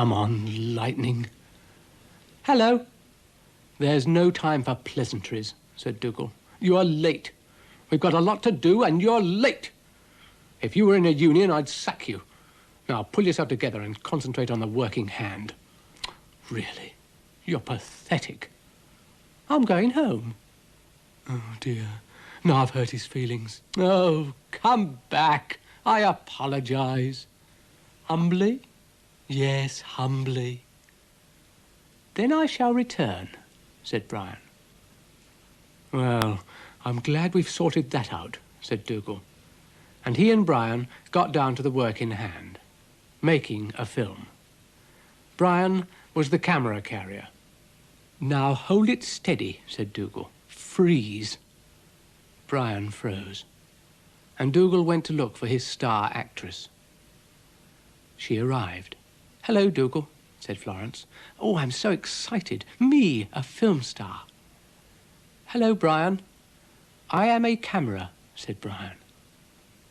Come on, lightning. Hello. There's no time for pleasantries, said Dougal. You are late. We've got a lot to do, and you're late. If you were in a union, I'd sack you. Now, pull yourself together and concentrate on the working hand. Really, you're pathetic. I'm going home. Oh, dear. Now I've hurt his feelings. Oh, come back. I apologise. Humbly? Yes, humbly. Then I shall return, said Brian. Well, I'm glad we've sorted that out, said Dougal. And he and Brian got down to the work in hand, making a film. Brian was the camera carrier. Now hold it steady, said Dougal. Freeze. Brian froze, and Dougal went to look for his star actress. She arrived. Hello, Dougal, said Florence. Oh, I'm so excited. Me, a film star. Hello, Brian. I am a camera, said Brian.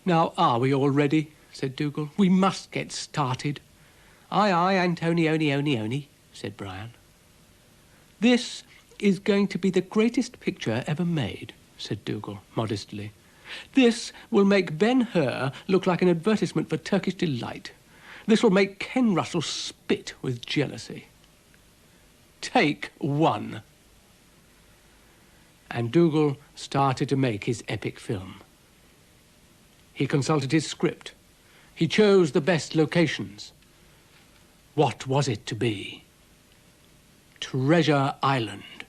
Now, are we all ready? Said Dougal. We must get started. Aye, aye, Antonioni, said Brian. This is going to be the greatest picture ever made, said Dougal modestly. This will make Ben-Hur look like an advertisement for Turkish Delight. This will make Ken Russell spit with jealousy. Take one. And Dougal started to make his epic film. He consulted his script. He chose the best locations. What was it to be? Treasure Island,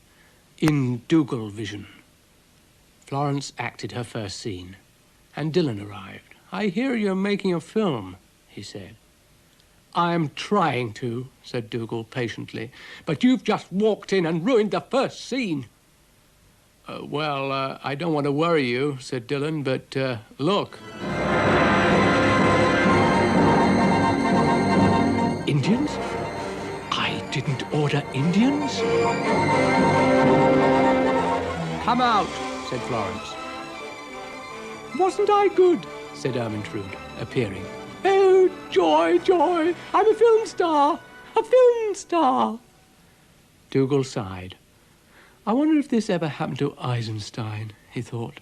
in Dougal vision. Florence acted her first scene, and Dylan arrived. I hear you're making a film, he said. I'm trying to, said Dougal patiently, but you've just walked in and ruined the first scene. Well, I don't want to worry you, said Dylan, but look. Indians? I didn't order Indians. Come out, said Florence. Wasn't I good? Said Ermintrude, appearing. Oh, joy, joy! I'm a film star! A film star! Dougal sighed. I wonder if this ever happened to Eisenstein, he thought.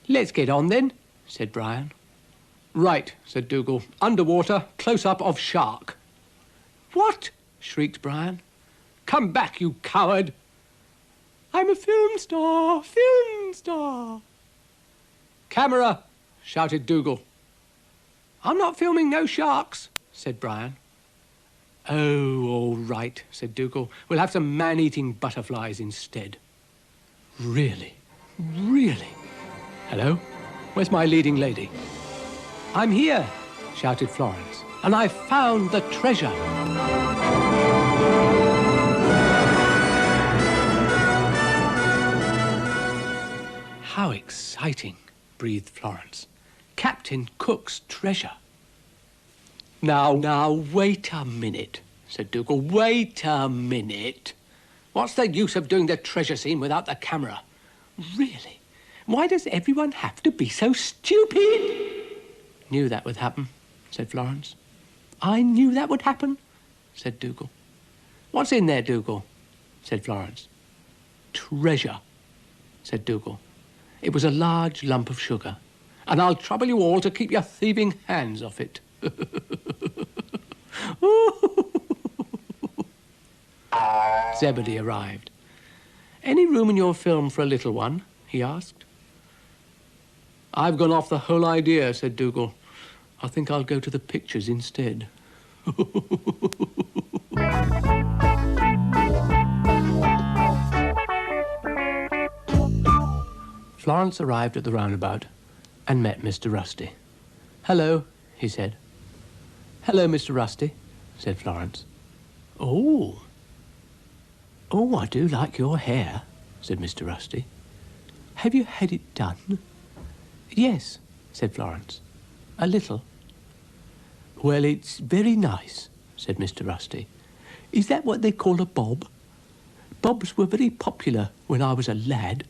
Let's get on, then, said Brian. Right, said Dougal. Underwater, close-up of shark. What? Shrieked Brian. Come back, you coward! I'm a film star! Film star! Camera! Shouted Dougal. I'm not filming no sharks, said Brian. Oh, all right, said Dougal. We'll have some man-eating butterflies instead. Really? Really? Hello? Where's my leading lady? I'm here, shouted Florence, and I've found the treasure. How exciting, breathed Florence. Captain Cook's treasure. Now, wait a minute, said Dougal. Wait a minute. What's the use of doing the treasure scene without the camera? Really? Why does everyone have to be so stupid? Knew that would happen, said Florence. I knew that would happen, said Dougal. What's in there, Dougal? Said Florence. Treasure, said Dougal. It was a large lump of sugar, and I'll trouble you all to keep your thieving hands off it. Zebedee arrived. Any room in your film for a little one? He asked. I've gone off the whole idea, said Dougal. I think I'll go to the pictures instead. Florence arrived at the roundabout and met Mr. Rusty. Hello, he said. Hello, Mr. Rusty, said Florence. Oh, I do like your hair, said Mr. Rusty. Have you had it done? Yes, said Florence. A little. Well, it's very nice, said Mr. Rusty. Is that what they call a bob? Bobs were very popular when I was a lad.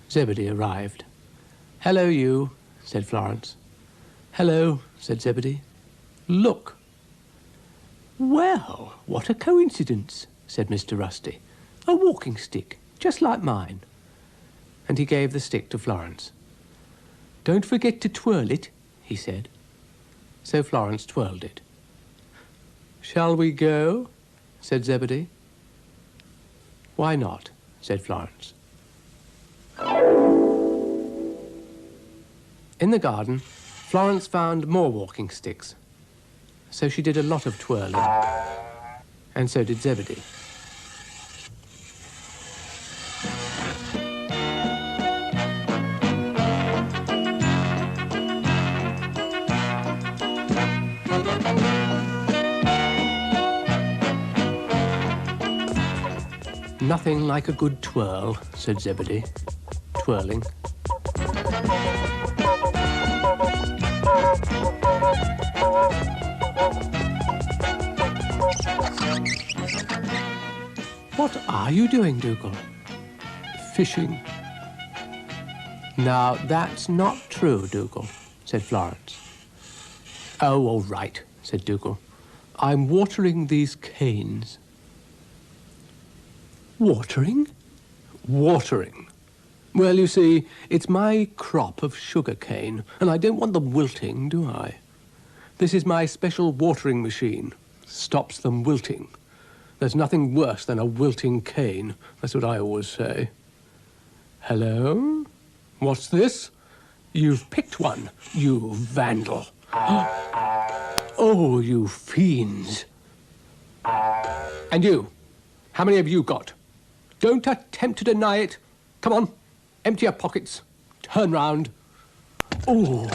Zebedee arrived. Hello, you, said Florence. Hello, said Zebedee. Look. Well, what a coincidence, said Mr. Rusty. A walking stick, just like mine. And he gave the stick to Florence. Don't forget to twirl it, he said. So Florence twirled it. Shall we go? Said Zebedee. Why not? Said Florence. In the garden, Florence found more walking sticks. So she did a lot of twirling. And so did Zebedee. Nothing like a good twirl, said Zebedee, twirling. What are you doing, Dougal? Fishing. Now, that's not true, Dougal, said Florence. Oh, all right, said Dougal. I'm watering these canes. Watering? Watering. Well, you see, it's my crop of sugar cane, and I don't want them wilting, do I? This is my special watering machine. Stops them wilting. There's nothing worse than a wilting cane. That's what I always say. Hello? What's this? You've picked one, you vandal. Oh, you fiends. And you, how many have you got? Don't attempt to deny it. Come on, empty your pockets. Turn round. Oh.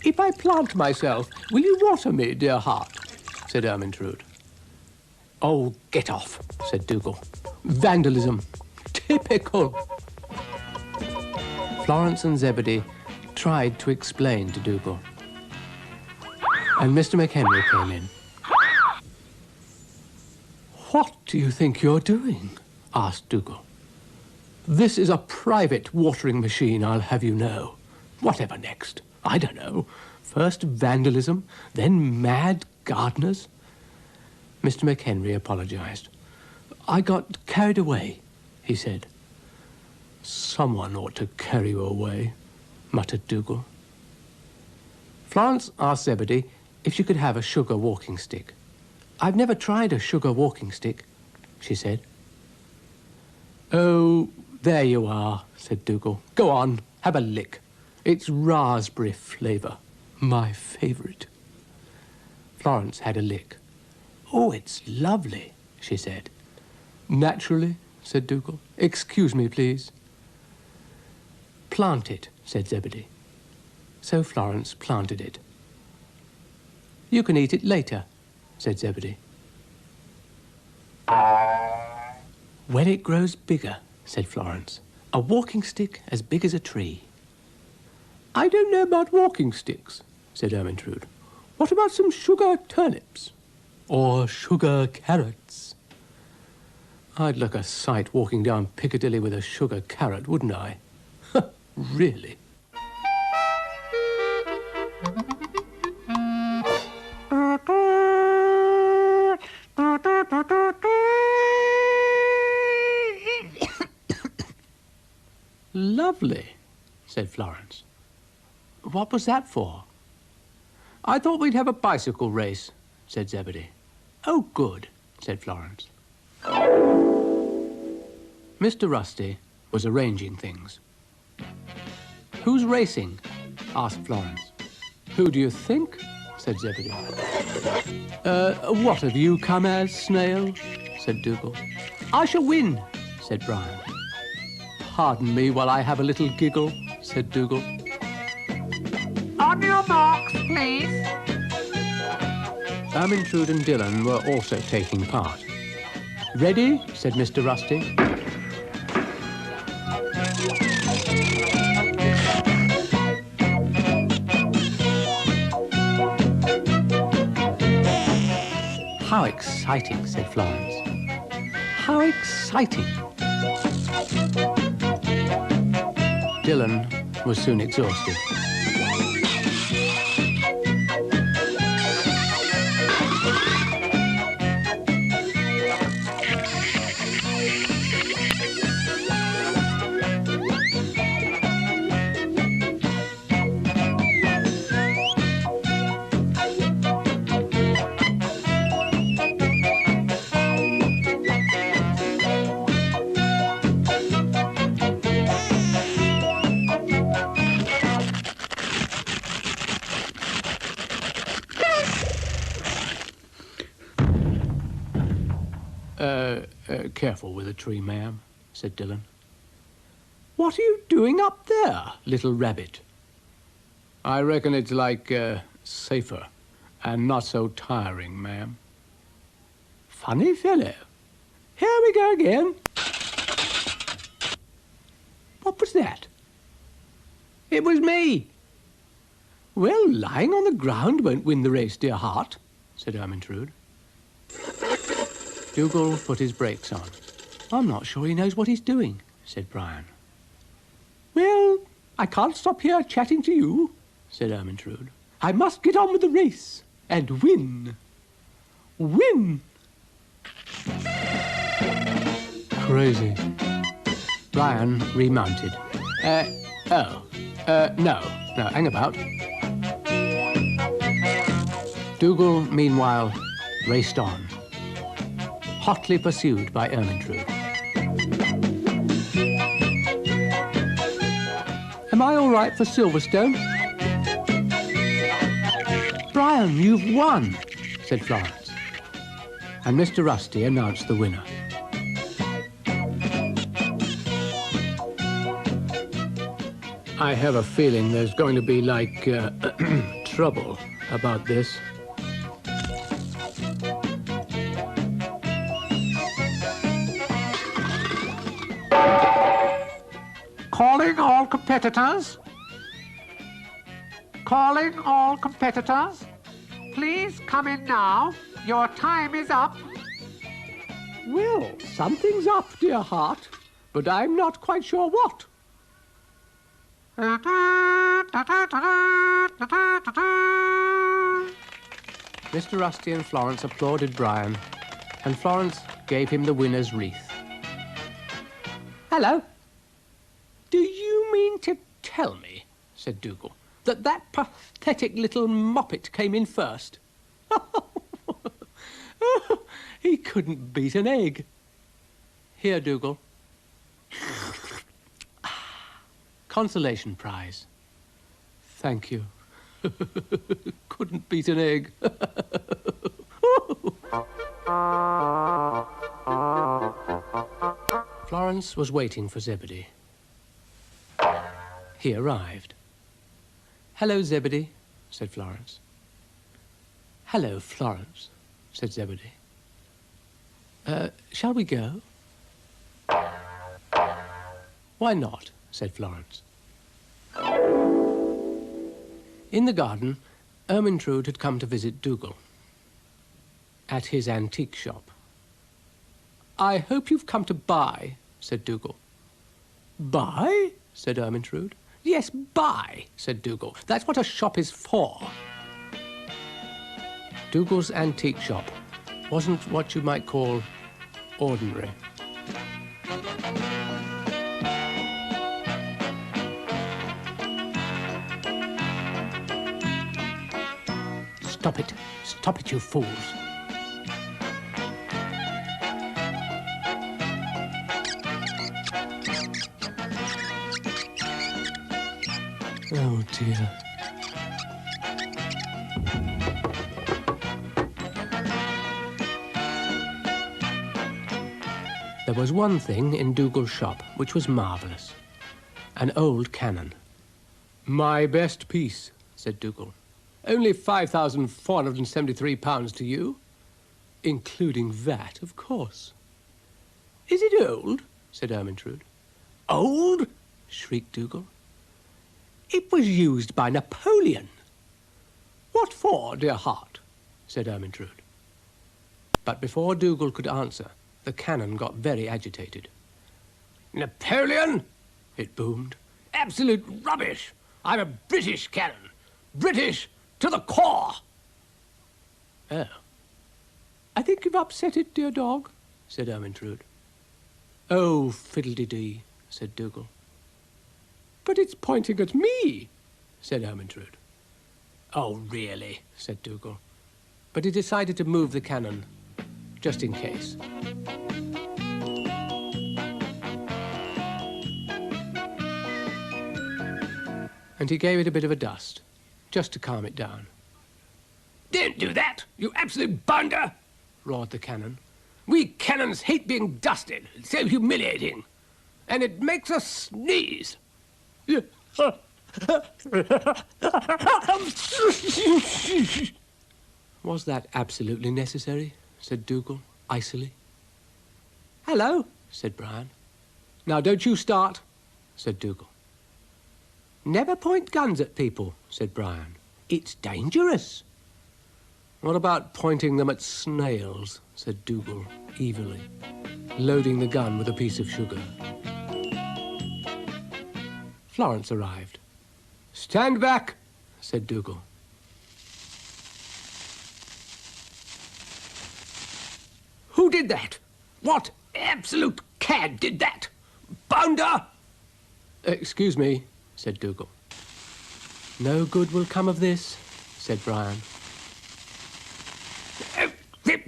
If I plant myself, will you water me, dear heart? Said Ermintrude. Oh, get off, said Dougal. Vandalism. Typical. Florence and Zebedee tried to explain to Dougal. And Mr. McHenry came in. What do you think you're doing? Asked Dougal. This is a private watering machine, I'll have you know. Whatever next? I don't know. First vandalism, then mad gardeners. Mr. McHenry apologized. I got carried away, he said. Someone ought to carry you away, muttered Dougal. Florence asked Zebedee if she could have a sugar walking stick. I've never tried a sugar walking stick, she said. Oh, there you are, said Dougal. Go on, have a lick. It's raspberry flavour, my favourite. Florence had a lick. Oh, it's lovely, she said. Naturally, said Dougal. Excuse me, please. Plant it, said Zebedee. So Florence planted it. You can eat it later, said Zebedee. When it grows bigger, said Florence. A walking stick as big as a tree. I don't know about walking sticks, said Ermintrude. What about some sugar turnips? Or sugar carrots? I'd look a sight walking down Piccadilly with a sugar carrot, wouldn't I? Really? Lovely, said Florence. What was that for? I thought we'd have a bicycle race, said Zebedee. Oh, good, said Florence. Mr. Rusty was arranging things. Who's racing? Asked Florence. Who do you think? Said Zebedee. What have you come as, Snail? Said Dougal. I shall win, said Brian. Pardon me while I have a little giggle, said Dougal. On your marks, please. Ermintrude and Dillon were also taking part. Ready? Said Mr. Rusty. How exciting, said Florence. How exciting. Dillon was soon exhausted. careful with a tree, ma'am, said Dillon. What are you doing up there, little rabbit? I reckon it's like, safer and not so tiring, ma'am. Funny fellow. Here we go again. What was that? It was me. Well, lying on the ground won't win the race, dear heart, said Ermintrude. Dougal put his brakes on. I'm not sure he knows what he's doing, said Brian. Well, I can't stop here chatting to you, said Ermintrude. I must get on with the race and win. Win! Crazy. Brian remounted. No, hang about. Dougal, meanwhile, raced on, hotly pursued by Ermintrude. Am I all right for Silverstone? Brian, you've won, said Florence. And Mr. Rusty announced the winner. I have a feeling there's going to be, like, trouble about this. Calling all competitors. Calling all competitors. Please come in now. Your time is up. Well, something's up, dear heart, but I'm not quite sure what. Mr. Rusty and Florence applauded Brian, and Florence gave him the winner's wreath. Hello. Do you mean to tell me, said Dougal, that pathetic little moppet came in first? He couldn't beat an egg. Here, Dougal. Consolation prize. Thank you. Couldn't beat an egg. Florence was waiting for Zebedee. He arrived. Hello, Zebedee, said Florence. Hello, Florence, said Zebedee. Shall we go? Why not, said Florence. In the garden, Ermintrude had come to visit Dougal at his antique shop. I hope you've come to buy, said Dougal. Buy? Said Ermintrude. Yes, buy, said Dougal. That's what a shop is for. Dougal's antique shop wasn't what you might call ordinary. Stop it, you fools. Oh, dear. There was one thing in Dougal's shop which was marvellous. An old cannon. My best piece, said Dougal. Only £5,473 to you, including VAT, of course. Is it old? Said Ermintrude. Old? Shrieked Dougal. It was used by Napoleon. What for, dear heart? Said Ermintrude. But before Dougal could answer, the cannon got very agitated. Napoleon? It boomed. Absolute rubbish. I'm a British cannon. British to the core. Oh. I think you've upset it, dear dog, said Ermintrude. Oh, fiddle-dee-dee, said Dougal. But it's pointing at me, said Ermintrude. Oh, really, said Dougal. But he decided to move the cannon, just in case. And he gave it a bit of a dust, just to calm it down. Don't do that, you absolute bounder, roared the cannon. We cannons hate being dusted. It's so humiliating. And it makes us sneeze. Was that absolutely necessary? Said Dougal, icily. Hello, said Brian. Now don't you start, said Dougal. Never point guns at people, said Brian. It's dangerous. What about pointing them at snails, said Dougal, evilly, loading the gun with a piece of sugar. Florence arrived. Stand back, said Dougal. Who did that? What absolute cad did that? Bounder! Excuse me, said Dougal. No good will come of this, said Brian.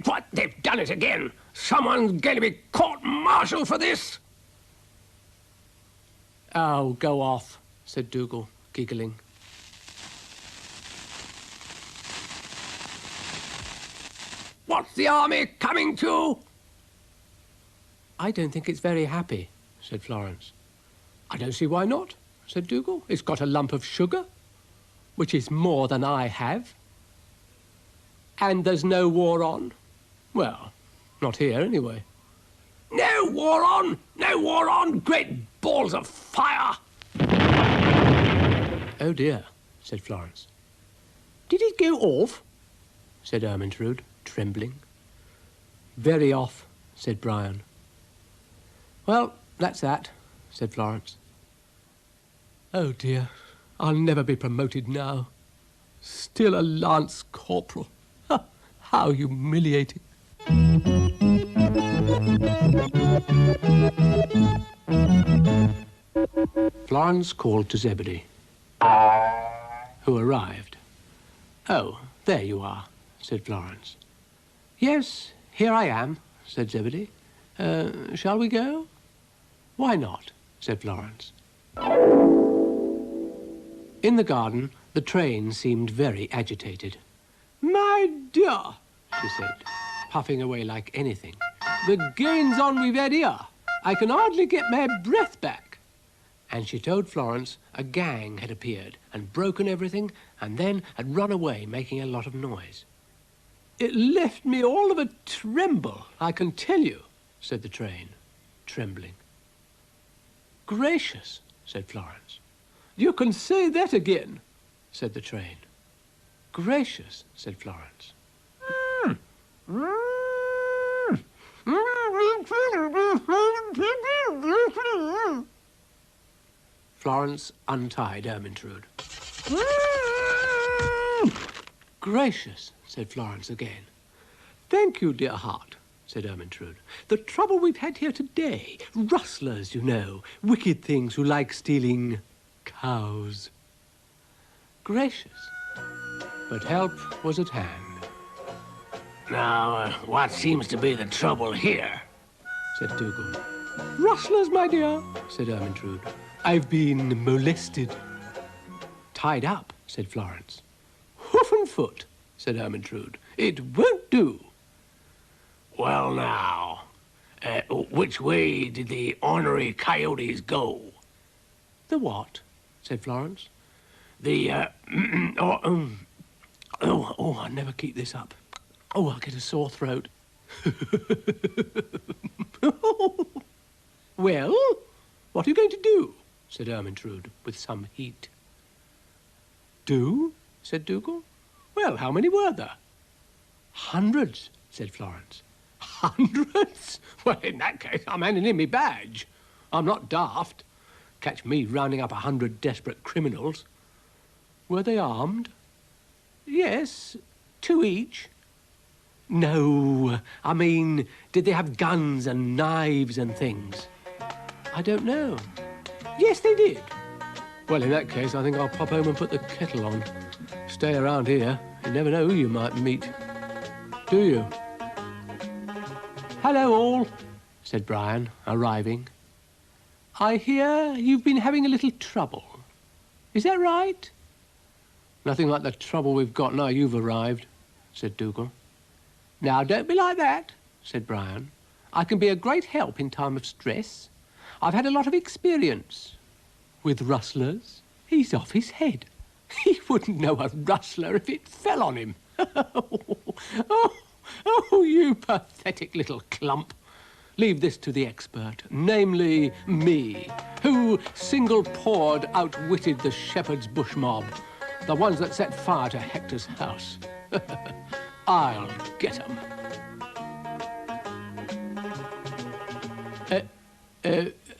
What? They've done it again. Someone's going to be court-martialed for this. Oh, go off, said Dougal, giggling. What's the army coming to? I don't think it's very happy, said Florence. I don't see why not, said Dougal. It's got a lump of sugar, which is more than I have. And there's no war on. Well, not here, anyway. No war on! No war on! Great balls of fire! Oh, dear, said Florence. Did it go off? Said Ermintrude, trembling. Very off, said Brian. Well, that's that, said Florence. Oh, dear, I'll never be promoted now. Still a lance corporal. How humiliating. Florence called to Zebedee, who arrived. Oh, there you are, said Florence. Yes, here I am, said Zebedee. Shall we go? Why not, said Florence. In the garden, the train seemed very agitated. My dear, she said, puffing away like anything. The gains on we've had here. I can hardly get my breath back. And she told Florence a gang had appeared and broken everything and then had run away, making a lot of noise. It left me all of a tremble, I can tell you, said the train, trembling. Gracious, said Florence. You can say that again, said the train. Gracious, said Florence. Florence untied Ermintrude. Gracious, said Florence again. Thank you, dear heart, said Ermintrude. The trouble we've had here today. Rustlers, you know. Wicked things who like stealing cows. Gracious. But help was at hand. Now, what seems to be the trouble here? Said Dougal. Rustlers, my dear, said Ermintrude. I've been molested. Tied up, said Florence. Hoof and foot, said Ermintrude. It won't do. Well, now, which way did the ornery coyotes go? The what? Said Florence. The, I never keep this up. Oh, I'll get a sore throat. Well, what are you going to do? Said Ermintrude, with some heat. Do? Said Dougal. Well, how many were there? Hundreds, said Florence. Hundreds? Well, in that case, I'm handing in my badge. I'm not daft. Catch me rounding up 100 desperate criminals. Were they armed? Yes, 2 each. No, I mean, did they have guns and knives and things? I don't know. Yes, they did. Well, in that case, I think I'll pop home and put the kettle on. Stay around here. You never know who you might meet. Do you? Hello, all, said Brian, arriving. I hear you've been having a little trouble. Is that right? Nothing like the trouble we've got now you've arrived, said Dougal. Now, don't be like that, said Brian. "I can be a great help in time of stress. I've had a lot of experience with rustlers. He's off his head. He wouldn't know a rustler if it fell on him. Oh, you pathetic little clump. Leave this to the expert, namely me, who single-pawed outwitted the shepherd's bush mob, the ones that set fire to Hector's house. I'll get 'em.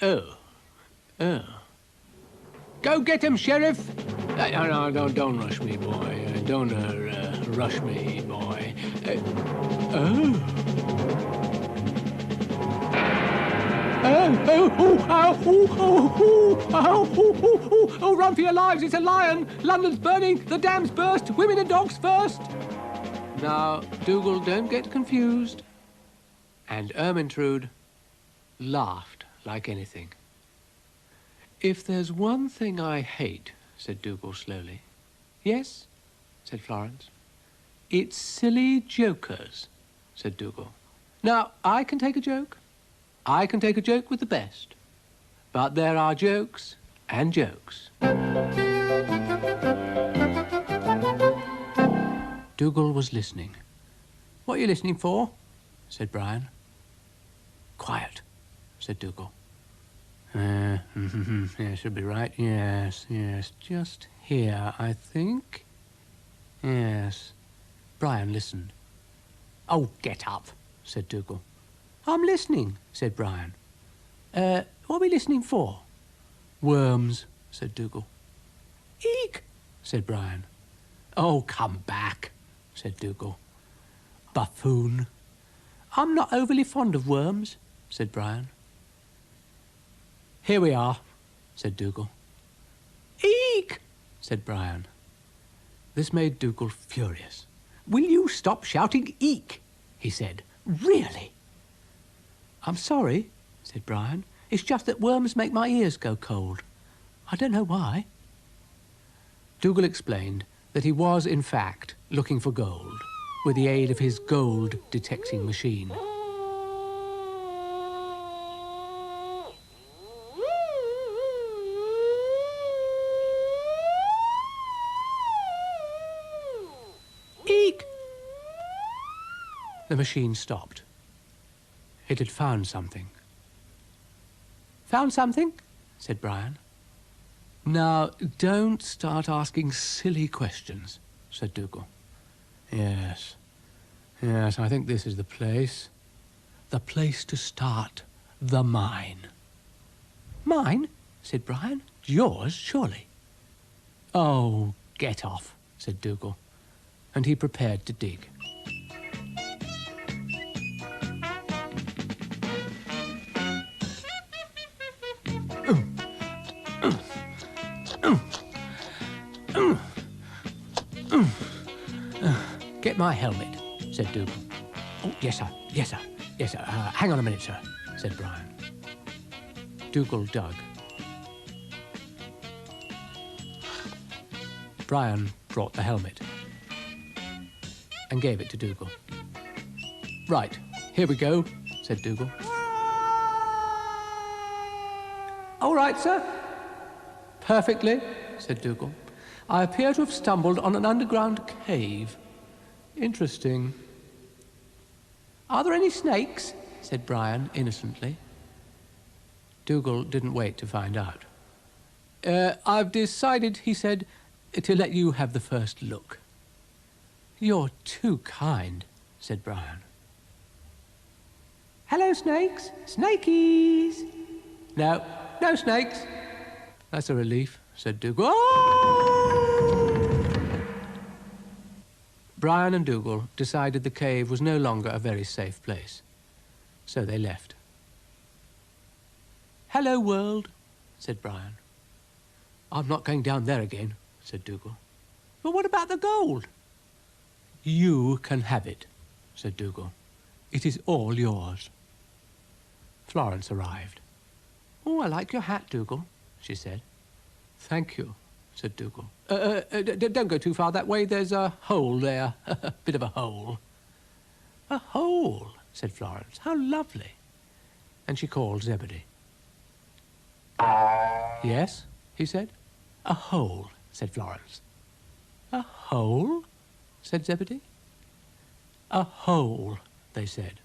Oh. Go get him, Sheriff! No, don't rush me, boy. Don't rush me, boy. Oh, run for your lives, it's a lion! London's burning, the dam's burst, women and dogs first! Now, Dougal, don't get confused. And Ermintrude laughed like anything. If there's one thing I hate, said Dougal slowly. Yes, said Florence. It's silly jokers, said Dougal. Now, I can take a joke. I can take a joke with the best. But there are jokes and jokes. Dougal was listening. What are you listening for? Said Brian. Quiet, said Dougal. Yeah, should be right. Yes, just here, I think. Yes. Brian listened. Oh, get up, said Dougal. I'm listening, said Brian. What are we listening for? Worms, said Dougal. Eek, said Brian. Oh, come back, said Dougal. Buffoon. I'm not overly fond of worms, said Brian. Here we are, said Dougal. Eek, said Brian. This made Dougal furious. Will you stop shouting eek, he said. Really? I'm sorry, said Brian. It's just that worms make my ears go cold. I don't know why. Dougal explained that he was, in fact, looking for gold with the aid of his gold-detecting machine. Eek! The machine stopped. It had found something. Found something? Said Brian. Now, don't start asking silly questions, said Dougal. Yes, I think this is the place. The place to start the mine. Mine? Said Brian. Yours, surely. Oh, get off, said Dougal, and he prepared to dig. Get my helmet, said Dougal. Oh, yes, sir. Hang on a minute, sir, said Brian. Dougal dug. Brian brought the helmet and gave it to Dougal. Right, here we go, said Dougal. All right, sir. Perfectly, said Dougal. I appear to have stumbled on an underground cave. Interesting. Are there any snakes? Said Brian innocently. Dougal didn't wait to find out. I've decided, he said, to let you have the first look. You're too kind, said Brian. Hello, snakes. Snakies. No snakes. That's a relief, said Dougal. Oh! Brian and Dougal decided the cave was no longer a very safe place, so they left. Hello, world, said Brian. I'm not going down there again, said Dougal. But what about the gold? You can have it, said Dougal. It is all yours. Florence arrived. Oh, I like your hat, Dougal, she said. Thank you, said Dougal. Don't go too far that way. There's a hole there. A bit of a hole. A hole, said Florence. "How lovely." And she called Zebedee. "Yes," he said. "A hole," said Florence. "A hole?" said Zebedee. "A hole," they said.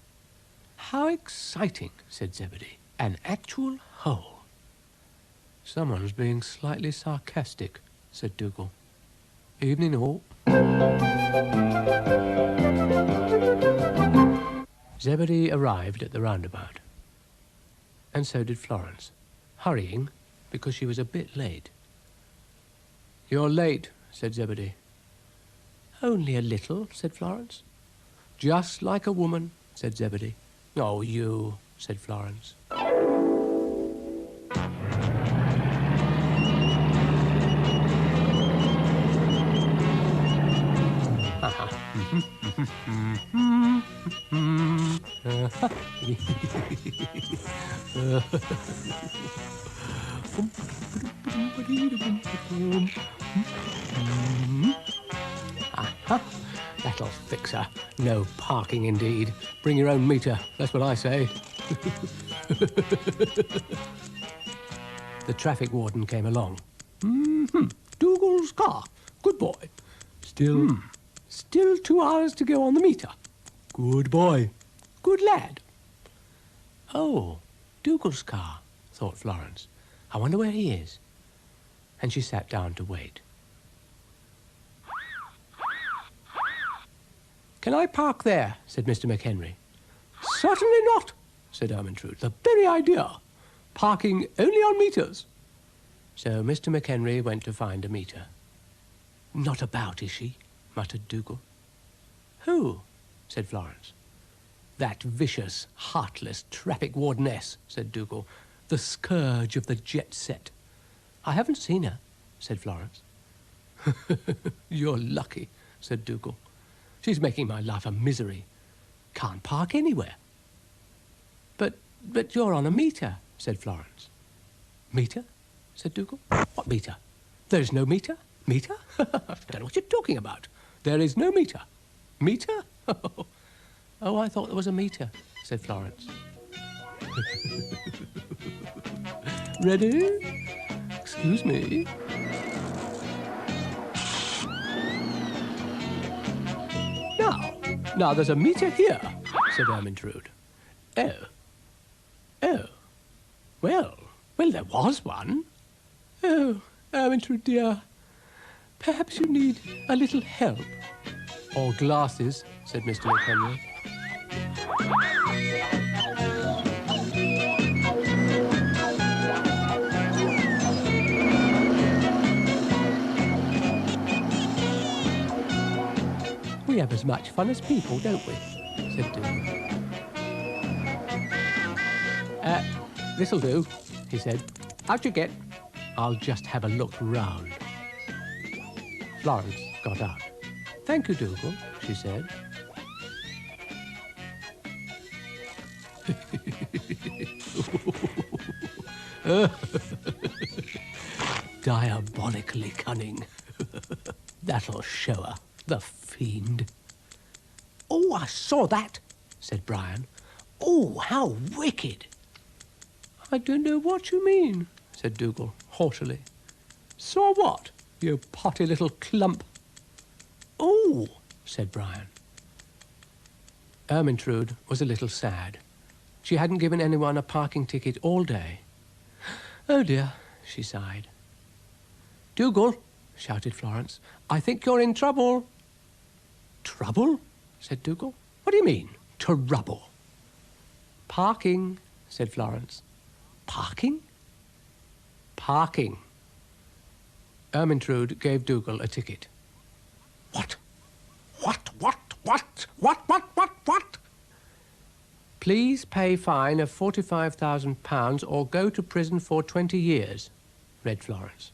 "How exciting," said Zebedee. "An actual hole." "Someone's being slightly sarcastic," said Dougal. "Evening all." Zebedee arrived at the roundabout. And so did Florence, hurrying because she was a bit late. "You're late," said Zebedee. "Only a little," said Florence. "Just like a woman," said Zebedee. "Oh, you," said Florence. That'll fix her. No parking indeed. Bring your own meter, that's what I say. The traffic warden came along. Dougal's car. Good boy. Still 2 hours to go on the meter. Good boy. Good lad. Oh, Dougal's car, thought Florence. I wonder where he is. And she sat down to wait. "Can I park there?" said Mr. McHenry. "Certainly not," said Ermintrude. "The very idea. Parking only on meters." So Mr. McHenry went to find a meter. "Not about, is she?" muttered Dougal. "Who?" said Florence. "That vicious, heartless traffic wardeness," said Dougal. "The scourge of the jet set." "I haven't seen her," said Florence. "You're lucky," said Dougal. "She's making my life a misery. Can't park anywhere." But you're on a meter," said Florence. "Meter?" said Dougal. "What meter? There's no meter. Meter? I don't know what you're talking about. There is no meter. Meter? Oh, I thought there was a meter," said Florence. "Ready? Excuse me." Now there's a meter here," said Ermintrude. Oh. Well, there was one. Oh, Ermintrude dear, perhaps you need a little help." "Or glasses," said Mr. McHenry. "We have as much fun as people, don't we?" said Dougal. "This'll do," he said. "Out you get. I'll just have a look round." Florence got out. "Thank you, Dougal," she said. Diabolically cunning. That'll show her, the fiend. "Oh, I saw that," said Brian. "Oh, how wicked." "I don't know what you mean," said Dougal, haughtily. "Saw what, you potty little clump?" "Oh," said Brian. Ermintrude was a little sad. She hadn't given anyone a parking ticket all day. "Oh, dear," she sighed. "Dougal," shouted Florence, "I think you're in trouble." "Trouble?" said Dougal. "What do you mean, trouble?" "Parking," said Florence. "Parking?" "Parking." Ermintrude gave Dougal a ticket. What? "Please pay fine of £45,000 or go to prison for 20 years, read Florence.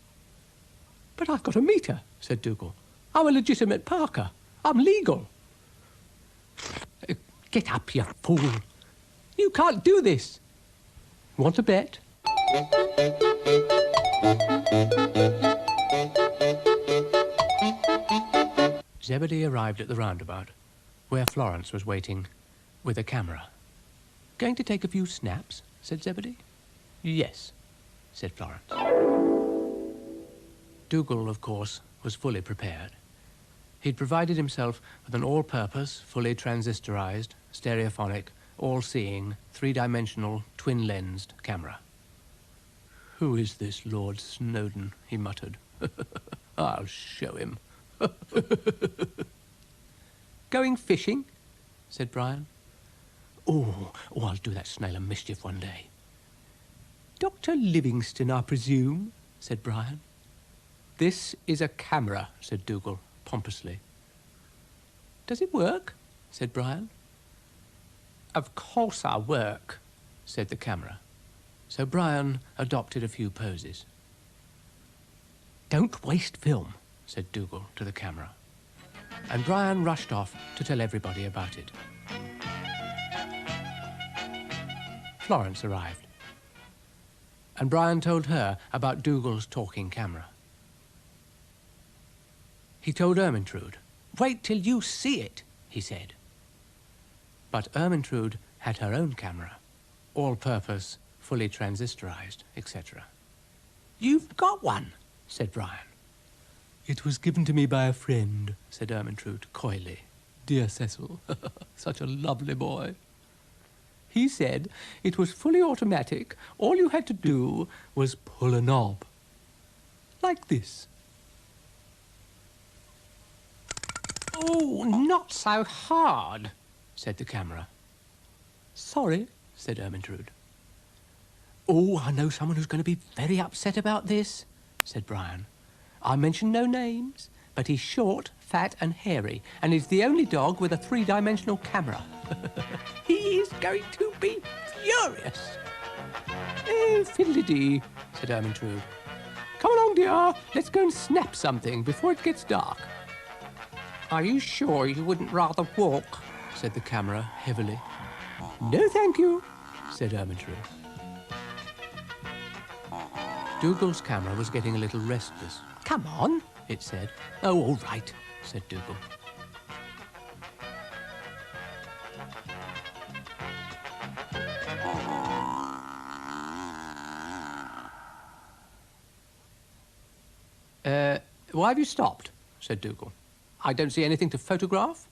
"But I've got a meter," said Dougal. "I'm a legitimate parker. I'm legal." "Get up, you fool. You can't do this. Want a bet?" Zebedee arrived at the roundabout, where Florence was waiting, with a camera. Going to take a few snaps? Said Zebedee. Yes, said Florence. Dougal, of course, was fully prepared. He'd provided himself with an all-purpose, fully transistorized, stereophonic, all-seeing, three-dimensional, twin-lensed camera. "Who is this Lord Snowdon?" he muttered. "I'll show him." "Going fishing?" said Brian. Oh, I'll do that snail a mischief one day." "Dr. Livingstone, I presume?" said Brian. "This is a camera," said Dougal, pompously. "Does it work?" said Brian. "Of course I work," said the camera. So Brian adopted a few poses. "Don't waste film," said Dougal to the camera. And Brian rushed off to tell everybody about it. Florence arrived, and Brian told her about Dougal's talking camera. He told Ermintrude. "Wait till you see it," he said. But Ermintrude had her own camera, all-purpose, fully transistorized, etc. "You've got one," said Brian. "It was given to me by a friend," said Ermintrude coyly. "Dear Cecil, such a lovely boy. He said it was fully automatic. All you had to do was pull a knob. Like this." "Oh, not so hard," said the camera. "Sorry," said Ermintrude. "Oh, I know someone who's going to be very upset about this," said Brian. "I mention no names, but he's short, fat and hairy, and is the only dog with a three-dimensional camera. He is going to be furious." "Oh, fiddly-dee," said Ermintrude. "Come along, dear. Let's go and snap something before it gets dark." "Are you sure you wouldn't rather walk?" said the camera heavily. "No, thank you," said Ermintrude. Dougal's camera was getting a little restless. "Come on," it said. "Oh, all right," said Dougal. Why have you stopped?" said Dougal. "I don't see anything to photograph."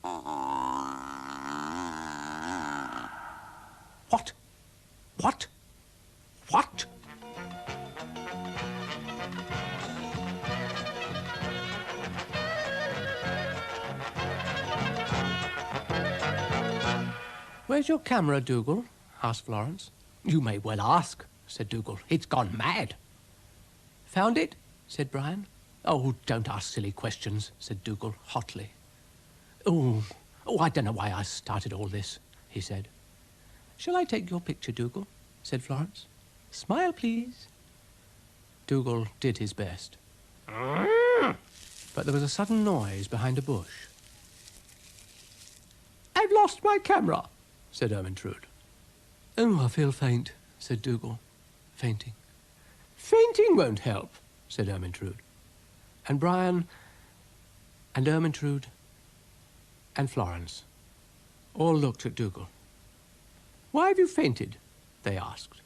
"What? What? What?" "Where's your camera, Dougal?" asked Florence. "You may well ask," said Dougal. "It's gone mad." "Found it?" said Brian. "Oh, don't ask silly questions," said Dougal hotly. Oh, I don't know why I started all this," he said. "Shall I take your picture, Dougal?" said Florence. "Smile, please." Dougal did his best. But there was a sudden noise behind a bush. "I've lost my camera," said Ermintrude. "Oh, I feel faint," said Dougal, fainting. "Fainting won't help," said Ermintrude. And Brian and Ermintrude and Florence all looked at Dougal. "Why have you fainted?" they asked.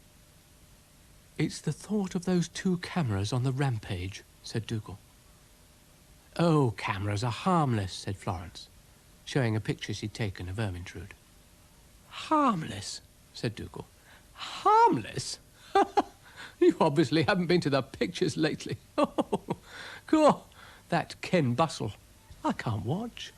"It's the thought of those two cameras on the rampage," said Dougal. "Oh, cameras are harmless," said Florence, showing a picture she'd taken of Ermintrude. "Harmless," said Dougal. "Harmless? You obviously haven't been to the pictures lately. Oh, God, that Ken Bustle. I can't watch."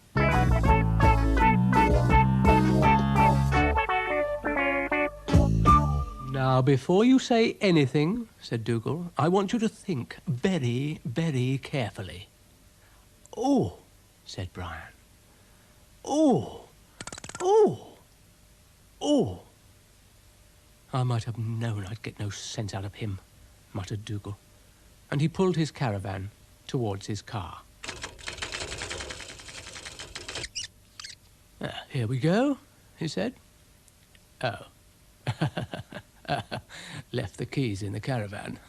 "Now, before you say anything," said Dougal, "I want you to think very, very carefully." "Oh," said Brian. "Oh, oh, oh." "I might have known I'd get no sense out of him," muttered Dougal, and he pulled his caravan towards his car. "Here we go," he said. "Oh." Left the keys in the caravan.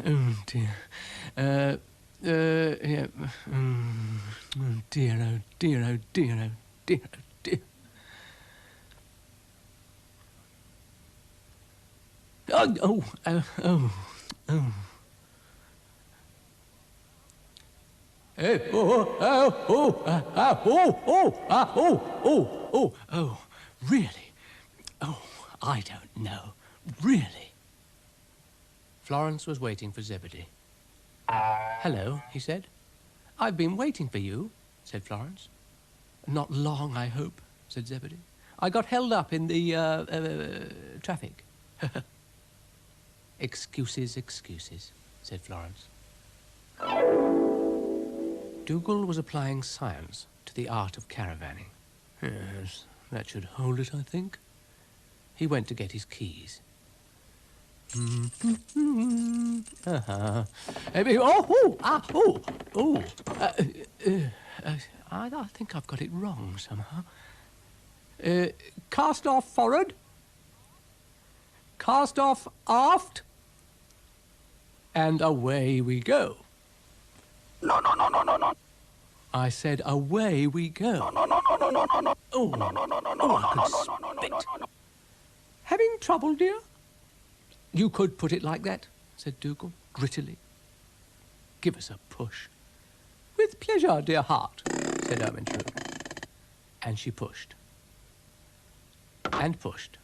Oh, dear. Yeah. Oh dear, oh dear, oh dear, oh dear, oh dear. Oh. Really? Oh, I don't know. Really? Florence was waiting for Zebedee. Hello, he said. I've been waiting for you, said Florence. Not long, I hope, said Zebedee. I got held up in the traffic. Excuses, excuses, said Florence. Dougal was applying science to the art of caravanning. Yes, that should hold it, I think. He went to get his keys. I think I've got it wrong somehow. Cast off forward. Cast off aft. And away we go. No. I said away we go. No. Oh, I could spit. Having trouble, dear? You could put it like that, said Dougal, grittily. Give us a push. With pleasure, dear heart, said Ermintrude. And she pushed. And pushed.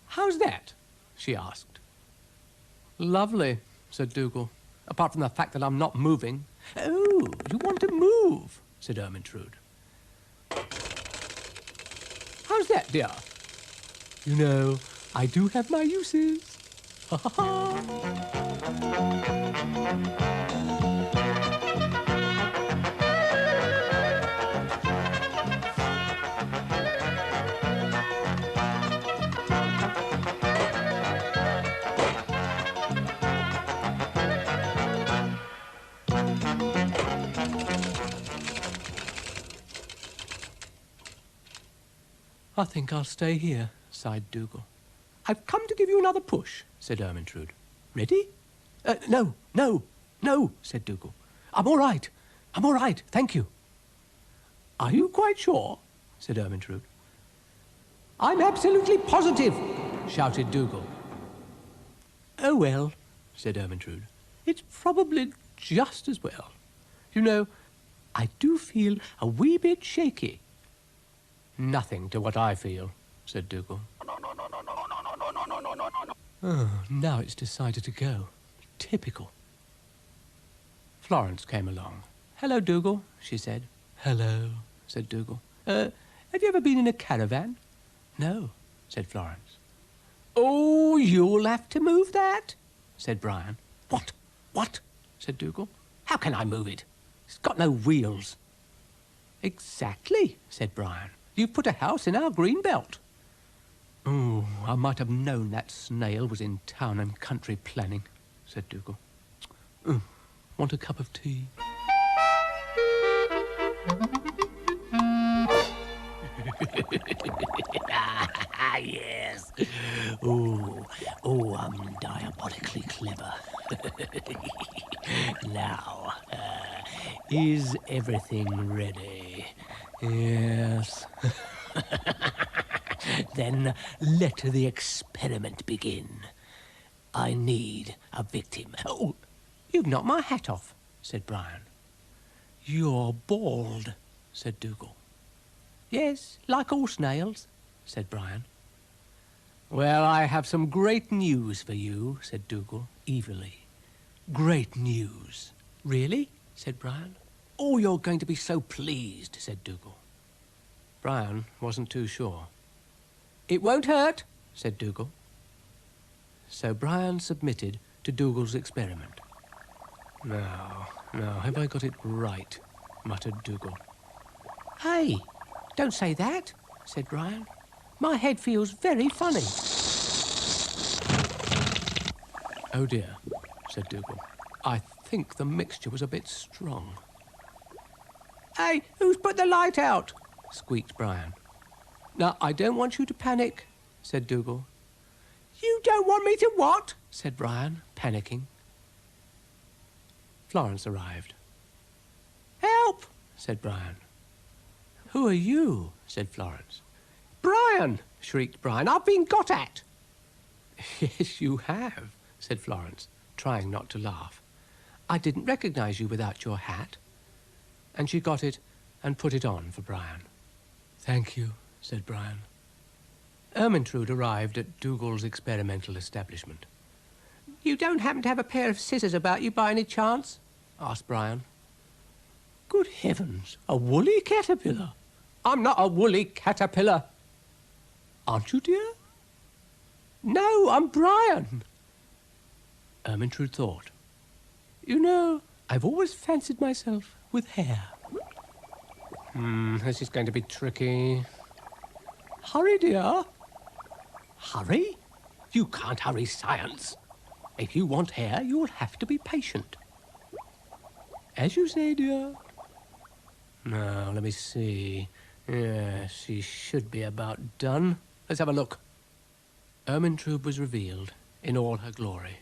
How's that? She asked. Lovely, said Dougal, apart from the fact that I'm not moving. Oh, you want to move, said Ermintrude. How's that, dear? You know, I do have my uses. Ha ha ha. I think I'll stay here, sighed Dougal. I've come to give you another push, said Ermintrude. Ready? No, said Dougal. I'm all right, thank you. Are you quite sure? Said Ermintrude. I'm absolutely positive, shouted Dougal. Oh, well, said Ermintrude. It's probably just as well. You know, I do feel a wee bit shaky. Nothing to what I feel, said Dougal. Oh, now it's decided to go. Typical. Florence came along. Hello, Dougal, she said. Hello, said Dougal. Have you ever been in a caravan? No, said Florence. Oh, you'll have to move that, said Brian. What? Said Dougal. How can I move it? It's got no wheels. Exactly, said Brian. You've put a house in our green belt. Oh, I might have known that snail was in town and country planning, said Dougal. Want a cup of tea? Yes. Oh, I'm diabolically clever. Now, is everything ready? Yes. Then let the experiment begin. I need a victim. Oh, you've knocked my hat off, said Brian. You're bald, said Dougal. Yes, like all snails, said Brian. Well, I have some great news for you, said Dougal, evilly. Great news. Really? Said Brian. Oh, you're going to be so pleased, said Dougal. Brian wasn't too sure. It won't hurt, said Dougal. So Brian submitted to Dougal's experiment. Now, have I got it right? Muttered Dougal. Hey, don't say that, said Brian. My head feels very funny. Oh dear, said Dougal. I think the mixture was a bit strong. Hey, who's put the light out? Squeaked Brian. Now, I don't want you to panic, said Dougal. You don't want me to what? Said Brian, panicking. Florence arrived. "Help!" said Brian. "Who are you?" said Florence. "Brian!" shrieked Brian. "I've been got at!" "Yes, you have," said Florence, trying not to laugh. "I didn't recognize you without your hat." And she got it and put it on for Brian. "Thank you," said Brian. Ermintrude arrived at Dougal's experimental establishment. "You don't happen to have a pair of scissors about you by any chance?" asked Brian. "Good heavens, a woolly caterpillar!" "I'm not a woolly caterpillar." "Aren't you, dear?" "No, I'm Brian." Ermintrude thought. "You know, I've always fancied myself with hair." This is going to be tricky. "Hurry, dear." "Hurry? You can't hurry science. If you want hair, you'll have to be patient." "As you say, dear." Now, let me see. Yes, she should be about done. Let's have a look. Ermintrude was revealed in all her glory,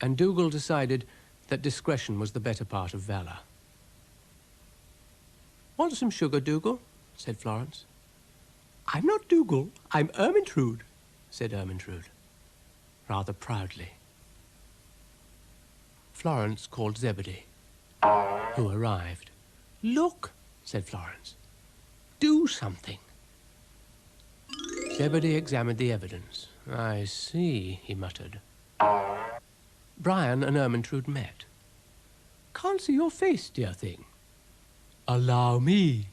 and Dougal decided that discretion was the better part of valour. "Want some sugar, Dougal?" said Florence. "I'm not Dougal, I'm Ermintrude," said Ermintrude, rather proudly. Florence called Zebedee, who arrived. "Look," said Florence. "Do something." Zebedee examined the evidence. "I see," he muttered. Brian and Ermintrude met. "Can't see your face, dear thing." "Allow me."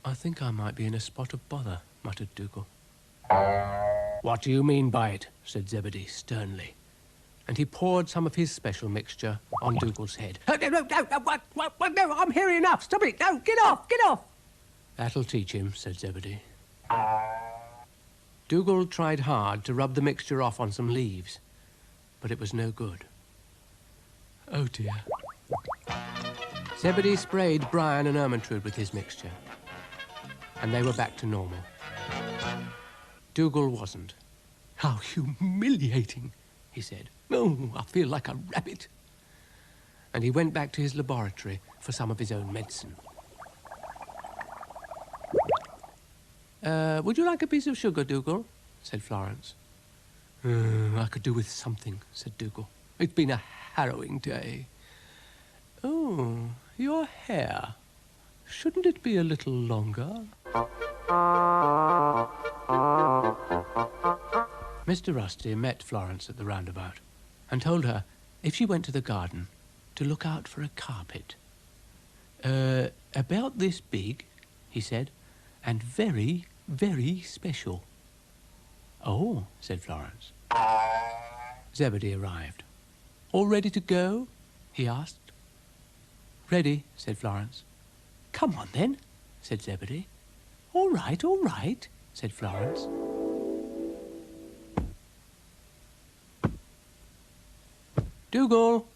"I think I might be in a spot of bother," muttered Dougal. "What do you mean by it?" said Zebedee sternly, and he poured some of his special mixture on Dougal's head. No, I'm hearing enough. Stop it. No, get off, get off." "That'll teach him," said Zebedee. Dougal tried hard to rub the mixture off on some leaves, but it was no good. "Oh, dear." Zebedee sprayed Brian and Ermintrude with his mixture, and they were back to normal. Dougal wasn't. "How humiliating," he said. "Oh, I feel like a rabbit." And he went back to his laboratory for some of his own medicine. Would you like a piece of sugar, Dougal?" said Florence. "I could do with something," said Dougal. "It's been a harrowing day." "Oh, your hair. Shouldn't it be a little longer?" Mr. Rusty met Florence at the roundabout and told her, if she went to the garden, to look out for a carpet. About this big," he said, "and very, very special." "Oh," said Florence. Zebedee arrived. "All ready to go?" he asked. "Ready," said Florence. "Come on, then," said Zebedee. All right," said Florence. "Dougal!"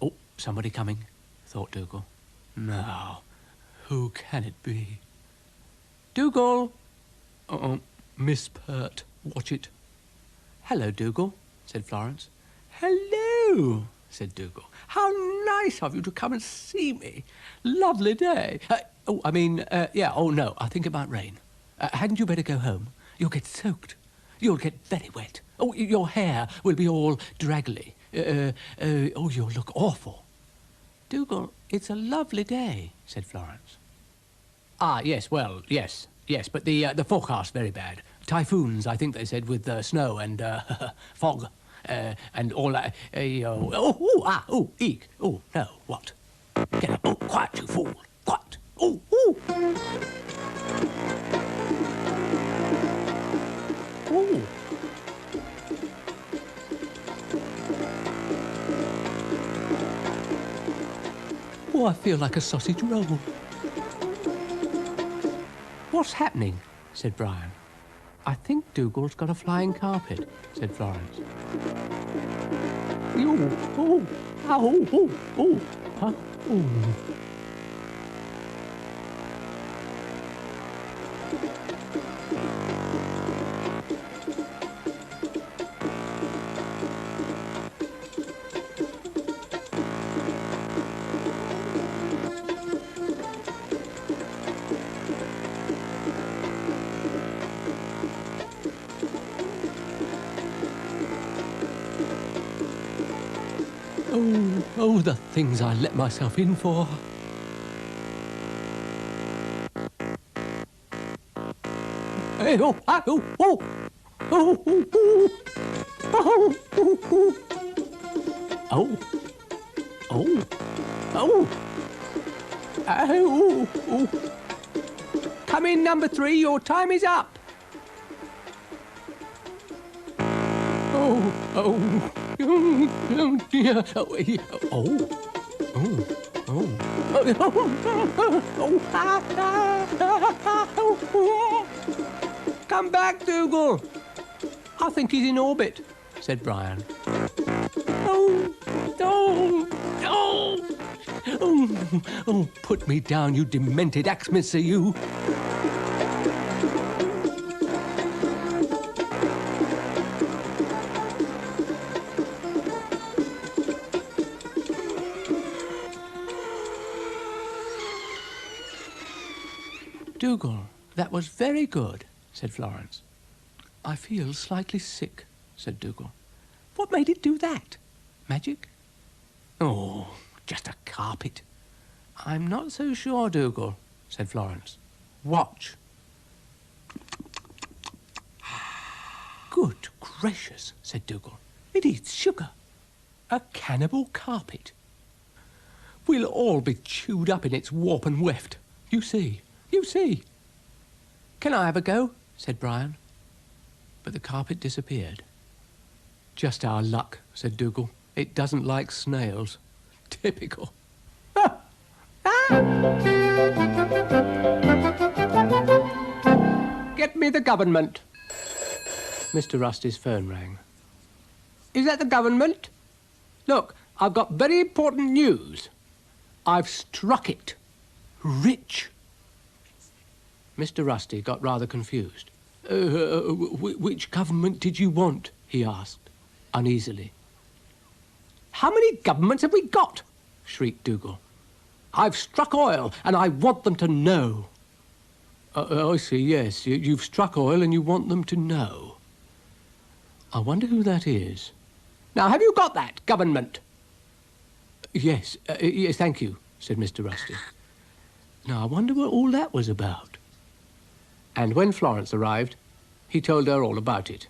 Oh, somebody coming, thought Dougal. "Now, who can it be?" "Dougal!" Miss Pert, watch it." "Hello, Dougal," said Florence. "Hello," said Dougal. "How nice of you to come and see me. Lovely day. No, I think it might rain. Hadn't you better go home? You'll get soaked. You'll get very wet. Oh, your hair will be all draggly. You'll look awful." "Dougal, it's a lovely day," said Florence. Yes, but the forecast's very bad. Typhoons, I think they said, with snow and fog and all that. Eek. Oh, no, what? Get up. Oh, quiet, you fool. Quiet. Oh. Oh, I feel like a sausage roll. "What's happening?" said Brian. "I think Dougal's got a flying carpet," said Florence. Oh, the things I let myself in for. Hey, oh, ah, oh, oh, oh, oh, oh, oh, oh, oh, oh, oh, oh, oh. Come in, number 3, your time is up. Oh, dear. Come back, Dougal. I think he's in orbit, said Brian. Oh, put me down, you demented axemisser, you. Dougal, that was very good, said Florence. I feel slightly sick, said Dougal. What made it do that? Magic? Oh, just a carpet. I'm not so sure, Dougal, said Florence. Watch. Good gracious, said Dougal. It eats sugar. A cannibal carpet. We'll all be chewed up in its warp and weft. You see. You see. Can I have a go? Said Brian. But the carpet disappeared. Just our luck, said Dougal. It doesn't like snails. Typical. Ah! Ah! Get me the government. Mr. Rusty's phone rang. Is that the government? Look, I've got very important news. I've struck it. Rich. Mr. Rusty got rather confused. Which government did you want? He asked, uneasily. How many governments have we got? Shrieked Dougal. I've struck oil, and I want them to know. I see, yes. You've struck oil, and you want them to know. I wonder who that is. Now, have you got that, government? Yes, yes, thank you, said Mr. Rusty. Now, I wonder what all that was about. And when Florence arrived, he told her all about it.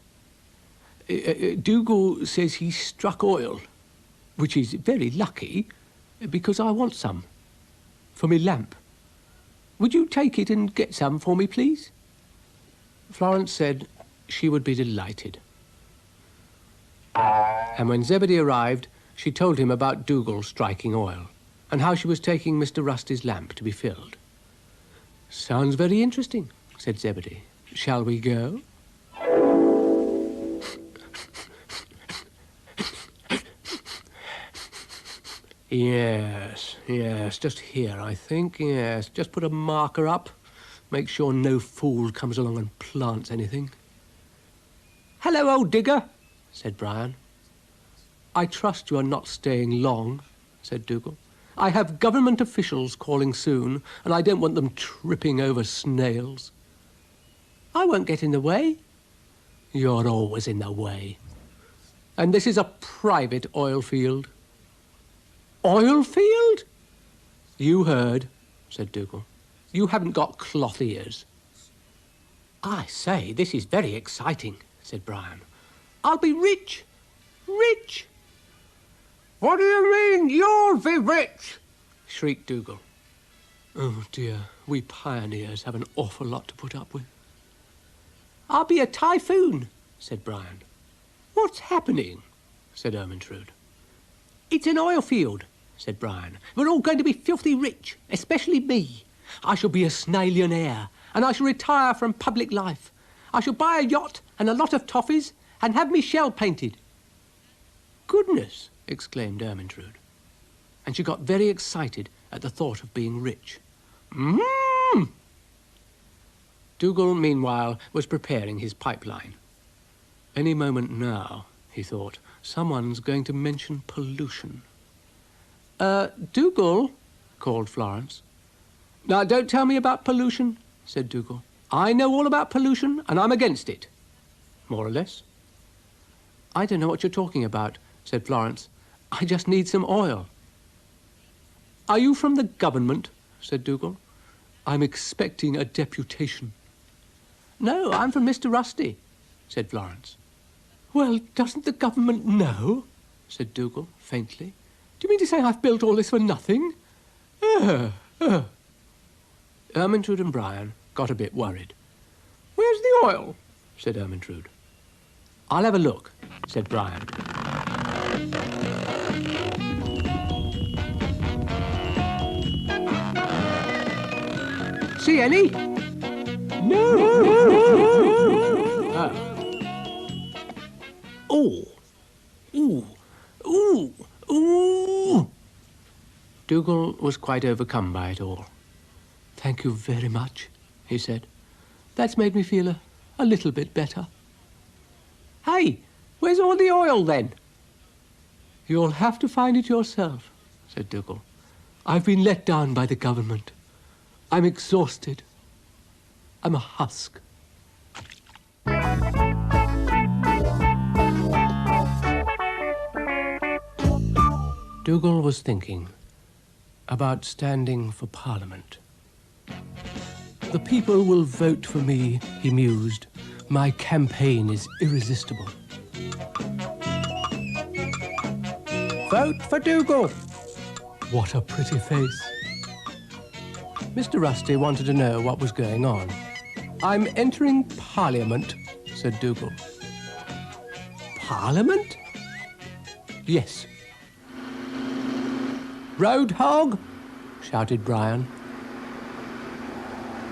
Dougal says he struck oil, which is very lucky, because I want some, for me lamp. Would you take it and get some for me, please? Florence said she would be delighted. And when Zebedee arrived, she told him about Dougal striking oil, and how she was taking Mr. Rusty's lamp to be filled. Sounds very interesting, said Zebedee. Shall we go? Yes, just here, I think, yes. Just put a marker up. Make sure no fool comes along and plants anything. Hello, old digger, said Brian. I trust you are not staying long, said Dougal. I have government officials calling soon, and I don't want them tripping over snails. I won't get in the way. You're always in the way. And this is a private oil field. Oil field? You heard, said Dougal. You haven't got cloth ears. I say, this is very exciting, said Brian. I'll be rich. Rich. What do you mean, you'll be rich? Shrieked Dougal. Oh, dear, we pioneers have an awful lot to put up with. I'll be a typhoon, said Brian. What's happening? Said Ermintrude. It's an oil field, said Brian. We're all going to be filthy rich, especially me. I shall be a snailionaire, and I shall retire from public life. I shall buy a yacht and a lot of toffees and have me shell painted. Goodness, exclaimed Ermintrude. And she got very excited at the thought of being rich. Mmm! Dougal, meanwhile, was preparing his pipeline. Any moment now, he thought, someone's going to mention pollution. Dougal, called Florence. Now, don't tell me about pollution, said Dougal. I know all about pollution, and I'm against it. More or less. I don't know what you're talking about, said Florence. I just need some oil. Are you from the government? Said Dougal. I'm expecting a deputation. No, I'm from Mr. Rusty, said Florence. Well, doesn't the government know? Said Dougal, faintly. Do you mean to say I've built all this for nothing? Ermintrude and Brian got a bit worried. Where's the oil? Said Ermintrude. I'll have a look, said Brian. See any? No. Oh. Ooh. Ooh. Ooh. Dougal was quite overcome by it all. Thank you very much, he said. That's made me feel a little bit better. Hey, where's all the oil then? You'll have to find it yourself, said Dougal. I've been let down by the government. I'm exhausted. I'm a husk. Dougal was thinking about standing for Parliament. The people will vote for me, he mused. My campaign is irresistible. Vote for Dougal! What a pretty face. Mr. Rusty wanted to know what was going on. I'm entering Parliament, said Dougal. Parliament? Yes. Roadhog! Shouted Brian.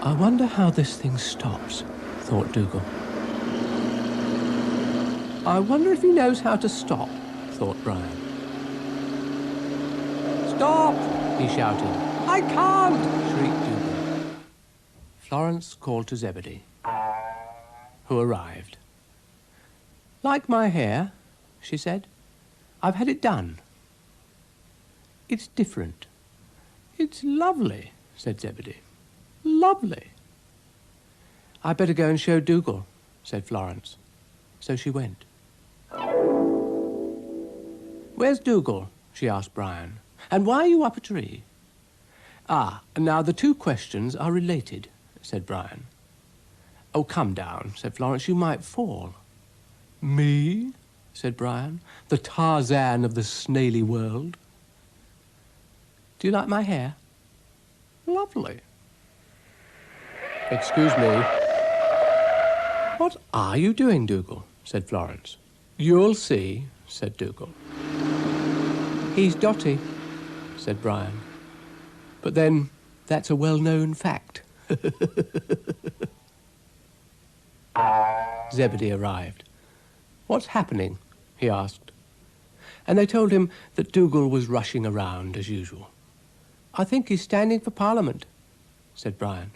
I wonder how this thing stops, thought Dougal. I wonder if he knows how to stop, thought Brian. Stop! He shouted. I can't! Shrieked Dougal. Florence called to Zebedee, who arrived. Like my hair, she said. I've had it done. It's different. It's lovely, said Zebedee. Lovely. I'd better go and show Dougal, said Florence. So she went. Where's Dougal? She asked Brian. And why are you up a tree? Ah, now the two questions are related, said Brian. Oh, come down, said Florence. You might fall. Me? Said Brian. The Tarzan of the snaily world. Do you like my hair? Lovely. Excuse me. What are you doing, Dougal? Said Florence. You'll see, said Dougal. He's dotty, said Brian. But then, that's a well-known fact. Zebedee arrived. What's happening? He asked. And they told him that Dougal was rushing around as usual. I think he's standing for Parliament, said Brian.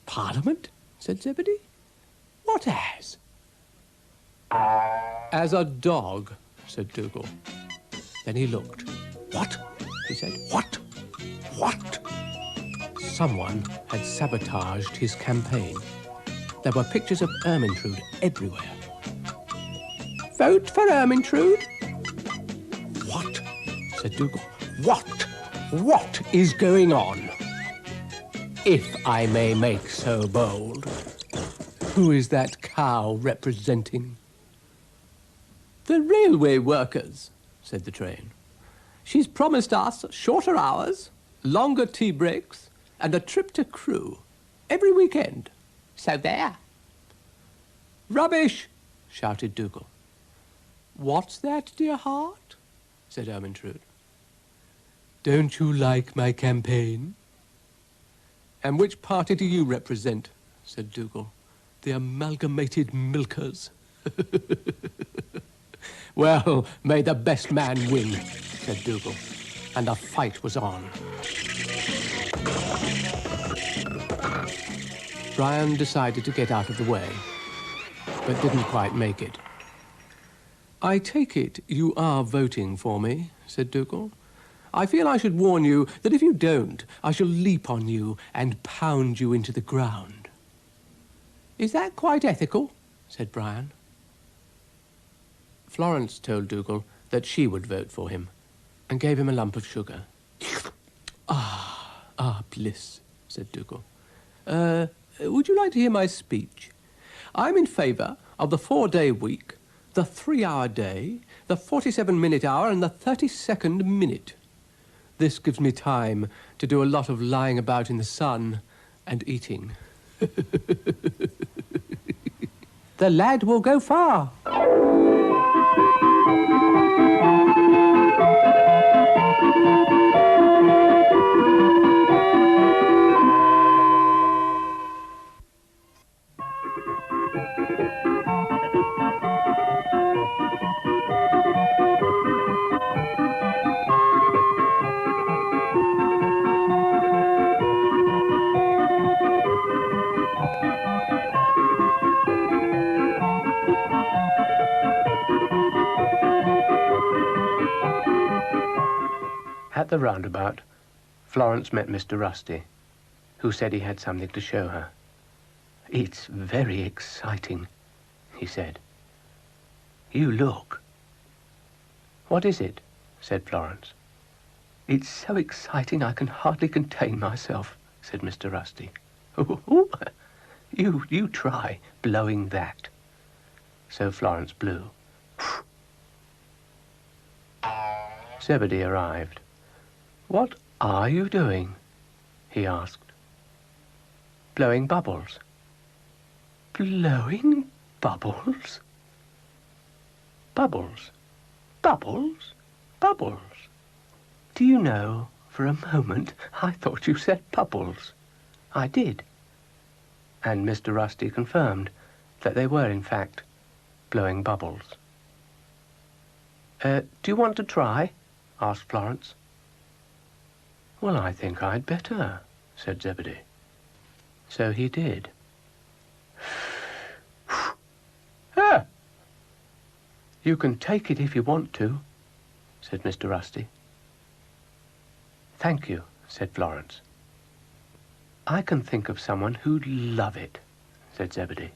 Parliament? Said Zebedee. What as? As a dog, said Dougal. Then he looked. What? He said. What? What? Someone had sabotaged his campaign. There were pictures of Ermintrude everywhere. Vote for Ermintrude? What? Said Dougal. What? What is going on? If I may make so bold. Who is that cow representing? The railway workers, said the train. She's promised us shorter hours, longer tea breaks, and a trip to Crewe every weekend. So there. Rubbish, shouted Dougal. What's that, dear heart? Said Ermintrude. Don't you like my campaign? And which party do you represent? Said Dougal. The Amalgamated Milkers. Well, may the best man win, said Dougal. And the fight was on. Brian decided to get out of the way, but didn't quite make it. I take it you are voting for me, said Dougal. I feel I should warn you that if you don't, I shall leap on you and pound you into the ground. Is that quite ethical? Said Brian. Florence told Dougal that she would vote for him and gave him a lump of sugar. Bliss, said Dougal. Would you like to hear my speech? I'm in favour of the 4-day week, the 3-hour day, the 47-minute hour, and the 32nd minute. This gives me time to do a lot of lying about in the sun and eating. The lad will go far. At the roundabout, Florence met Mr. Rusty, who said he had something to show her. "It's very exciting," he said. "You look." "What is it?" said Florence. "It's so exciting I can hardly contain myself," said Mr. Rusty. You try blowing that." So Florence blew. Zebedee arrived. "What are you doing?" he asked. "Blowing bubbles." "Blowing bubbles?" "Bubbles, bubbles, bubbles. Do you know, for a moment I thought you said bubbles. I did." And Mr. Rusty confirmed that they were, in fact, blowing bubbles. Do you want to try?" asked Florence. "Well, I think I'd better," said Zebedee. So he did. "Ah! You can take it if you want to," said Mr. Rusty. "Thank you," said Florence. "I can think of someone who'd love it," said Zebedee.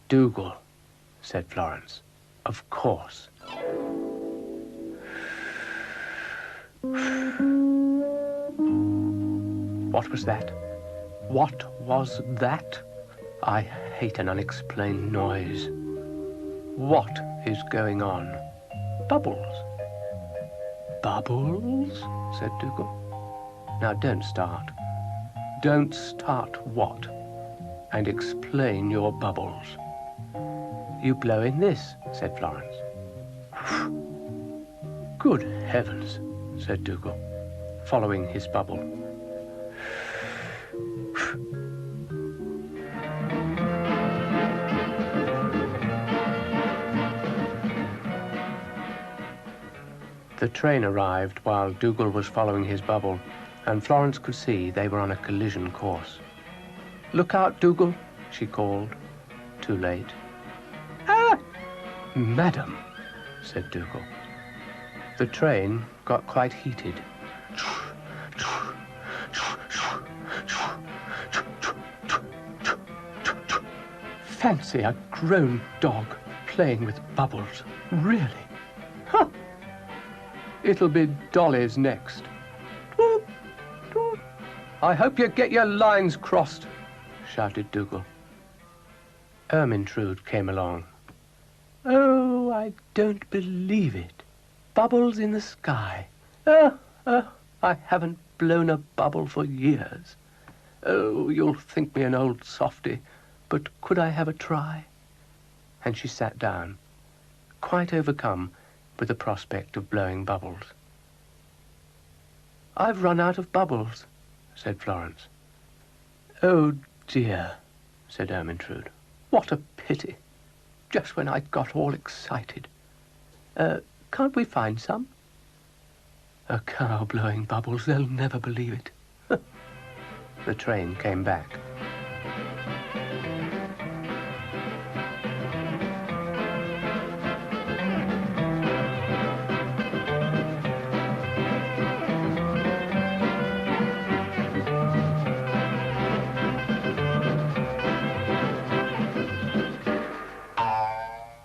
"Dougal," said Florence. "Of course." What was that? What was that? I hate an unexplained noise. What is going on? Bubbles. Bubbles? Said Dougal. Now don't start. Don't start what? And explain your bubbles. You blow in this, said Florence. Good heavens, said Dougal, following his bubble. The train arrived while Dougal was following his bubble, and Florence could see they were on a collision course. "Look out, Dougal," she called. Too late. "Ah! Madam," said Dougal. The train got quite heated. Fancy a grown dog playing with bubbles. Really? Huh! It'll be Dolly's next. I hope you get your lines crossed, shouted Dougal. Ermintrude came along. Oh, I don't believe it. Bubbles in the sky. I haven't blown a bubble for years. Oh, you'll think me an old softy, but could I have a try? And she sat down, quite overcome with the prospect of blowing bubbles. I've run out of bubbles, said Florence. Oh, dear, said Ermintrude. What a pity. Just when I'd got all excited. Can't we find some? A cow blowing bubbles, they'll never believe it. The train came back.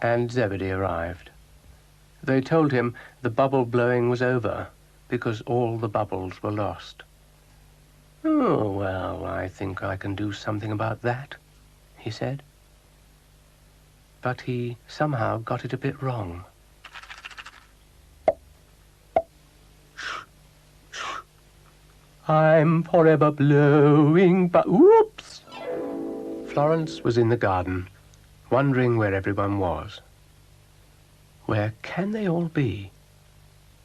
And Zebedee arrived. They told him the bubble blowing was over because all the bubbles were lost. "Oh, well, I think I can do something about that," he said. But he somehow got it a bit wrong. "I'm forever blowing, but whoops!" Florence was in the garden, wondering where everyone was. Where can they all be?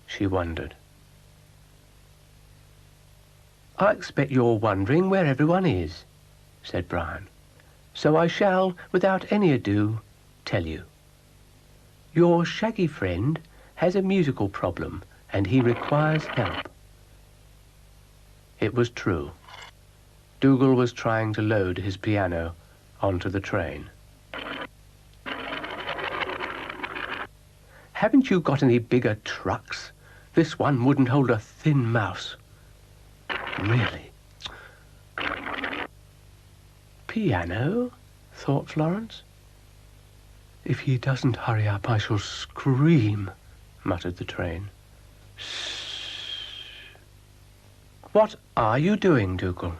She wondered. "I expect you're wondering where everyone is," said Brian. "So I shall, without any ado, tell you. Your shaggy friend has a musical problem, and he requires help." It was true. Dougal was trying to load his piano onto the train. "Haven't you got any bigger trucks? This one wouldn't hold a thin mouse." Really? "Piano?" thought Florence. "If he doesn't hurry up, I shall scream," muttered the train. "What are you doing, Dougal?"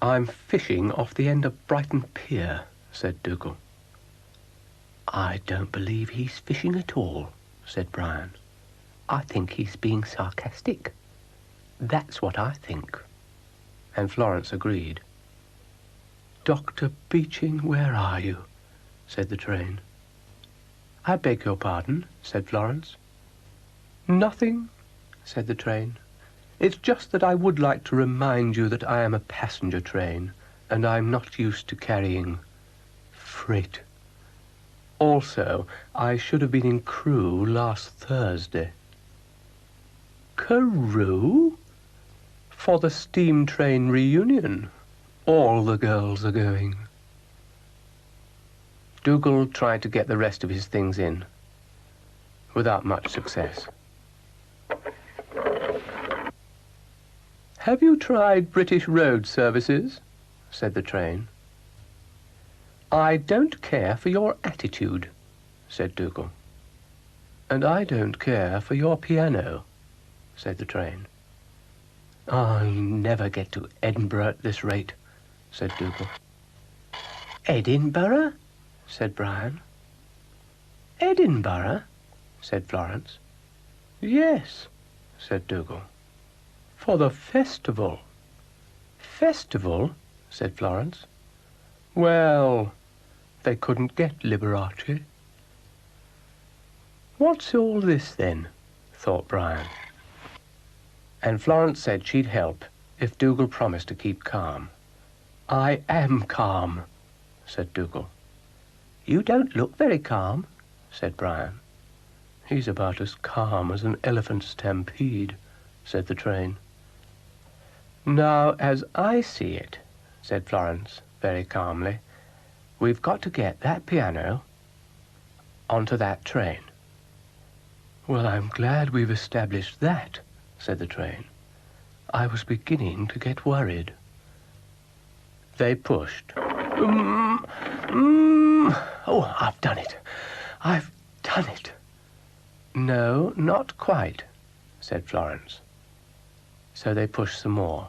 "I'm fishing off the end of Brighton Pier," said Dougal. "I don't believe he's fishing at all," said Brian. "I think he's being sarcastic. That's what I think." And Florence agreed. "Dr. Beeching, where are you?" said the train. "I beg your pardon," said Florence. "Nothing," said the train. "It's just that I would like to remind you that I am a passenger train, and I'm not used to carrying freight. Also, I should have been in crew last Thursday." "Crew?" "For the steam train reunion. All the girls are going." Dougal tried to get the rest of his things in, without much success. "Have you tried British road services?" said the train. "I don't care for your attitude," said Dougal. "And I don't care for your piano," said the train. "I'll never get to Edinburgh at this rate," said Dougal. "Edinburgh?" said Brian. "Edinburgh?" said Florence. "Yes," said Dougal. "For the festival." "Festival?" said Florence. "Well, they couldn't get Liberace." "What's all this, then?" thought Brian. And Florence said she'd help if Dougal promised to keep calm. "I am calm," said Dougal. "You don't look very calm," said Brian. "He's about as calm as an elephant stampede," said the train. "Now, as I see it," said Florence very calmly, "we've got to get that piano onto that train." "Well, I'm glad we've established that," said the train. "I was beginning to get worried." They pushed. "Oh, I've done it. I've done it." "No, not quite," said Florence. So they pushed some more.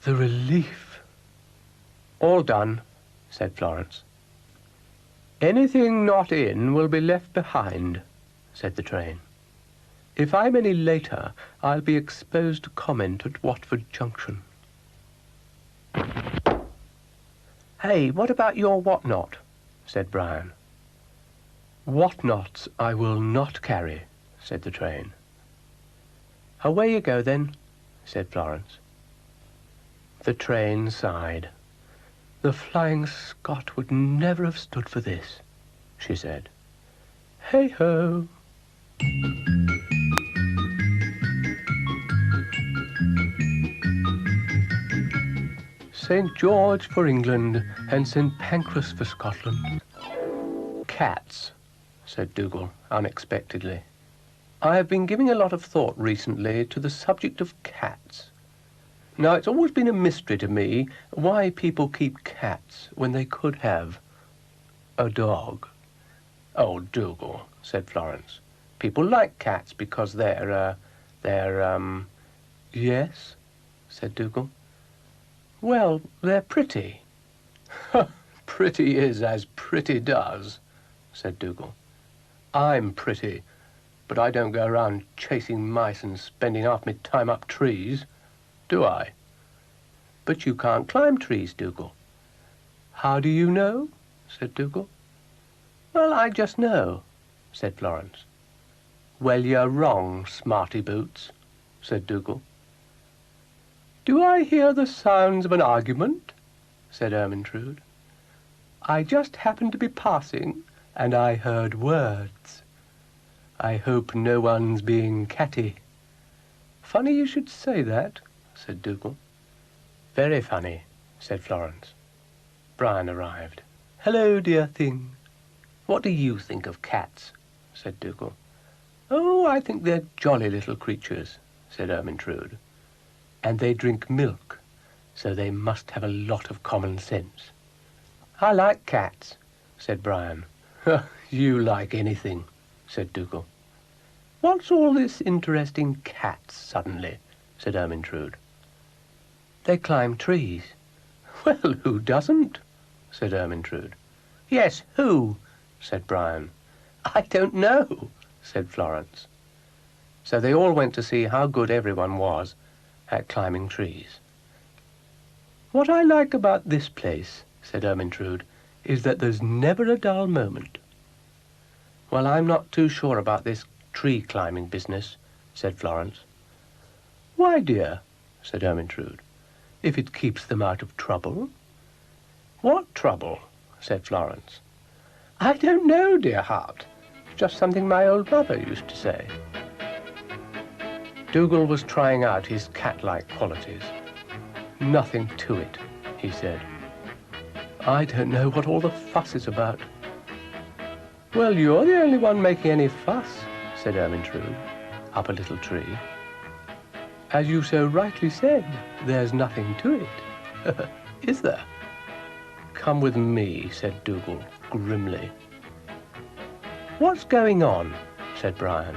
The relief. "All done," said Florence. "Anything not in will be left behind," said the train. "If I'm any later, I'll be exposed to comment at Watford Junction." "Hey, what about your whatnot?" said Brian. "Whatnots I will not carry," said the train. "Away you go, then," said Florence. The train sighed. "The Flying Scot would never have stood for this," she said. "Hey-ho!" St. George for England and St. Pancras for Scotland. "Cats," said Dougal unexpectedly. "I have been giving a lot of thought recently to the subject of cats. Now, it's always been a mystery to me why people keep cats when they could have a dog. "Oh, Dougal," said Florence. "People like cats because they're, Yes, said Dougal. "Well, they're pretty." "Pretty is as pretty does," said Dougal. "I'm pretty, but I don't go around chasing mice and spending half my time up trees, do I?" "But you can't climb trees, Dougal." "How do you know?" said Dougal. "Well, I just know," said Florence. "Well, you're wrong, smarty boots," said Dougal. "Do I hear the sounds of an argument?" said Ermyntrude. "I just happened to be passing, and I heard words. I hope no one's being catty." "Funny you should say that," said Dougal. "Very funny," said Florence. Brian arrived. "Hello, dear thing. What do you think of cats?" said Dougal. "Oh, I think they're jolly little creatures," said Ermyntrude. "And they drink milk, so they must have a lot of common sense." "I like cats," said Brian. "You like anything," said Dougal. "What's all this interest in cats suddenly?" said Ermyntrude. "They climb trees." "Well, who doesn't?" said Ermyntrude. "Yes, who?" said Brian. "I don't know," said Florence. So they all went to see how good everyone was at climbing trees. "What I like about this place," said Ermyntrude, "is that there's never a dull moment." "Well, I'm not too sure about this tree-climbing business," said Florence. "Why, dear?" said Ermyntrude. "If it keeps them out of trouble." "What trouble?" said Florence. "I don't know, dear heart. Just something my old mother used to say." Dougal was trying out his cat-like qualities. "Nothing to it," he said. "I don't know what all the fuss is about." "Well, you're the only one making any fuss," said Ermyntrude, up a little tree. "As you so rightly said, there's nothing to it, is there?" "Come with me," said Dougal grimly. "What's going on?" said Brian.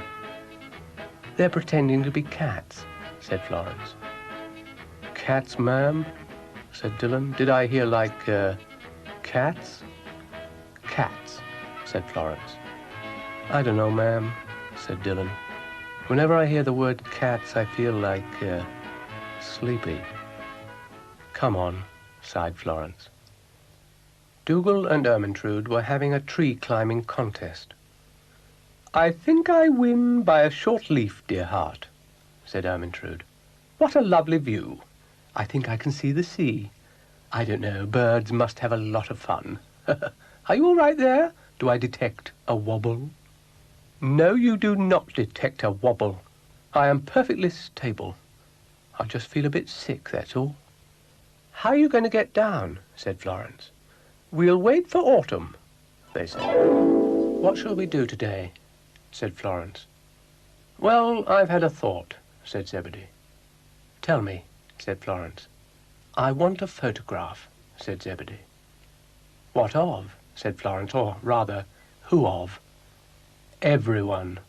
"They're pretending to be cats," said Florence. "Cats, ma'am?" said Dillon. "Did I hear like, cats?" "Cats," said Florence. "I don't know, ma'am," said Dillon. "Whenever I hear the word cats, I feel like, sleepy." "Come on," sighed Florence. Dougal and Ermyntrude were having a tree-climbing contest. "I think I win by a short leaf, dear heart," said Ermyntrude. "What a lovely view. I think I can see the sea. I don't know, birds must have a lot of fun. Are you all right there? Do I detect a wobble?" "No, you do not detect a wobble. I am perfectly stable. I just feel a bit sick, that's all." "How are you going to get down?" said Florence. "We'll wait for autumn," they said. "What shall we do today?" said Florence. "Well, I've had a thought," said Zebedee. "Tell me," said Florence. "I want a photograph," said Zebedee. "What of?" said Florence, "or rather, who of?" "Everyone,"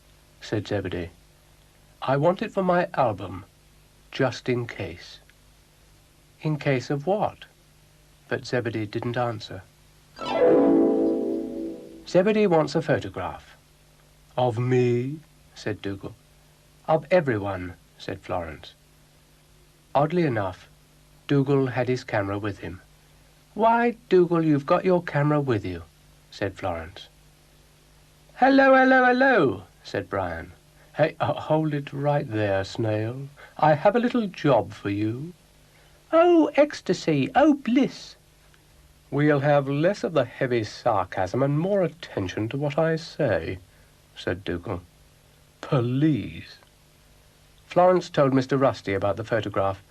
said Zebedee. "I want it for my album, just in case." "In case of what?" But Zebedee didn't answer. "Zebedee wants a photograph." "Of me?" said Dougal. "Of everyone," said Florence. Oddly enough, Dougal had his camera with him. "Why, Dougal, you've got your camera with you," said Florence. "Hello, hello, hello," said Brian. "Hey, hold it right there, Snail. I have a little job for you." "Oh, ecstasy! Oh, bliss!" "We'll have less of the heavy sarcasm and more attention to what I say," said Dougal. "Please." Florence told Mr. Rusty about the photograph,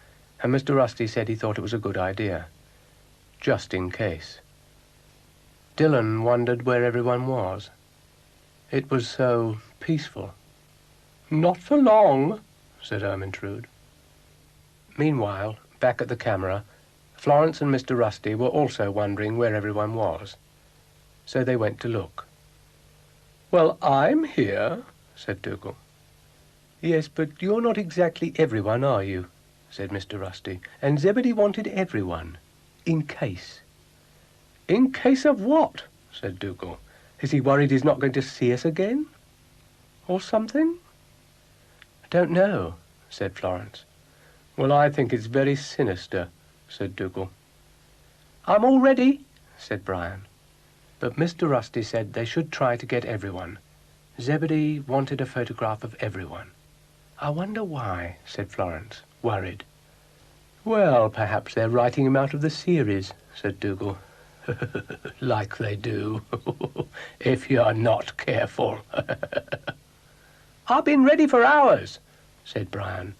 and Mr. Rusty said he thought it was a good idea. Just in case. Dillon wondered where everyone was. It was so peaceful. "Not for long," said Ermyntrude. Meanwhile, back at the camera, Florence and Mr. Rusty were also wondering where everyone was. So they went to look. Well, I'm here, said Dougal. Yes, but you're not exactly everyone, are you? Said Mr. Rusty. And Zebedee wanted everyone, in case. In case of what? Said Dougal. Is he worried he's not going to see us again? Or something? I don't know, said Florence. Well, I think it's very sinister, said Dougal. I'm all ready, said Brian. But Mr. Rusty said they should try to get everyone. Zebedee wanted a photograph of everyone. I wonder why, said Florence, worried. Well, perhaps they're writing him out of the series, said Dougal. Like they do, if you're not careful. I've been ready for hours, said Brian.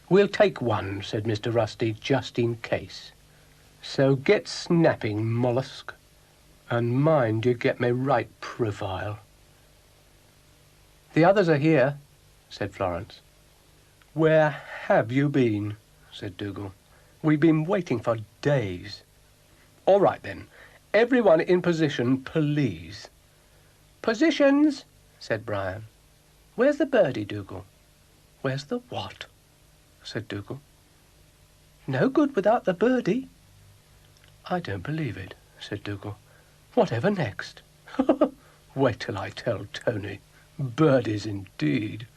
We'll take one, said Mr. Rusty, just in case. So get snapping, mollusk. And mind you get me right profile. The others are here, said Florence. Where have you been? Said Dougal. We've been waiting for days. All right, then. Everyone in position, please. Positions, said Brian. Where's the birdie, Dougal? Where's the what? Said Dougal. No good without the birdie. I don't believe it, said Dougal. Whatever next? Wait till I tell Tony. Birdies indeed.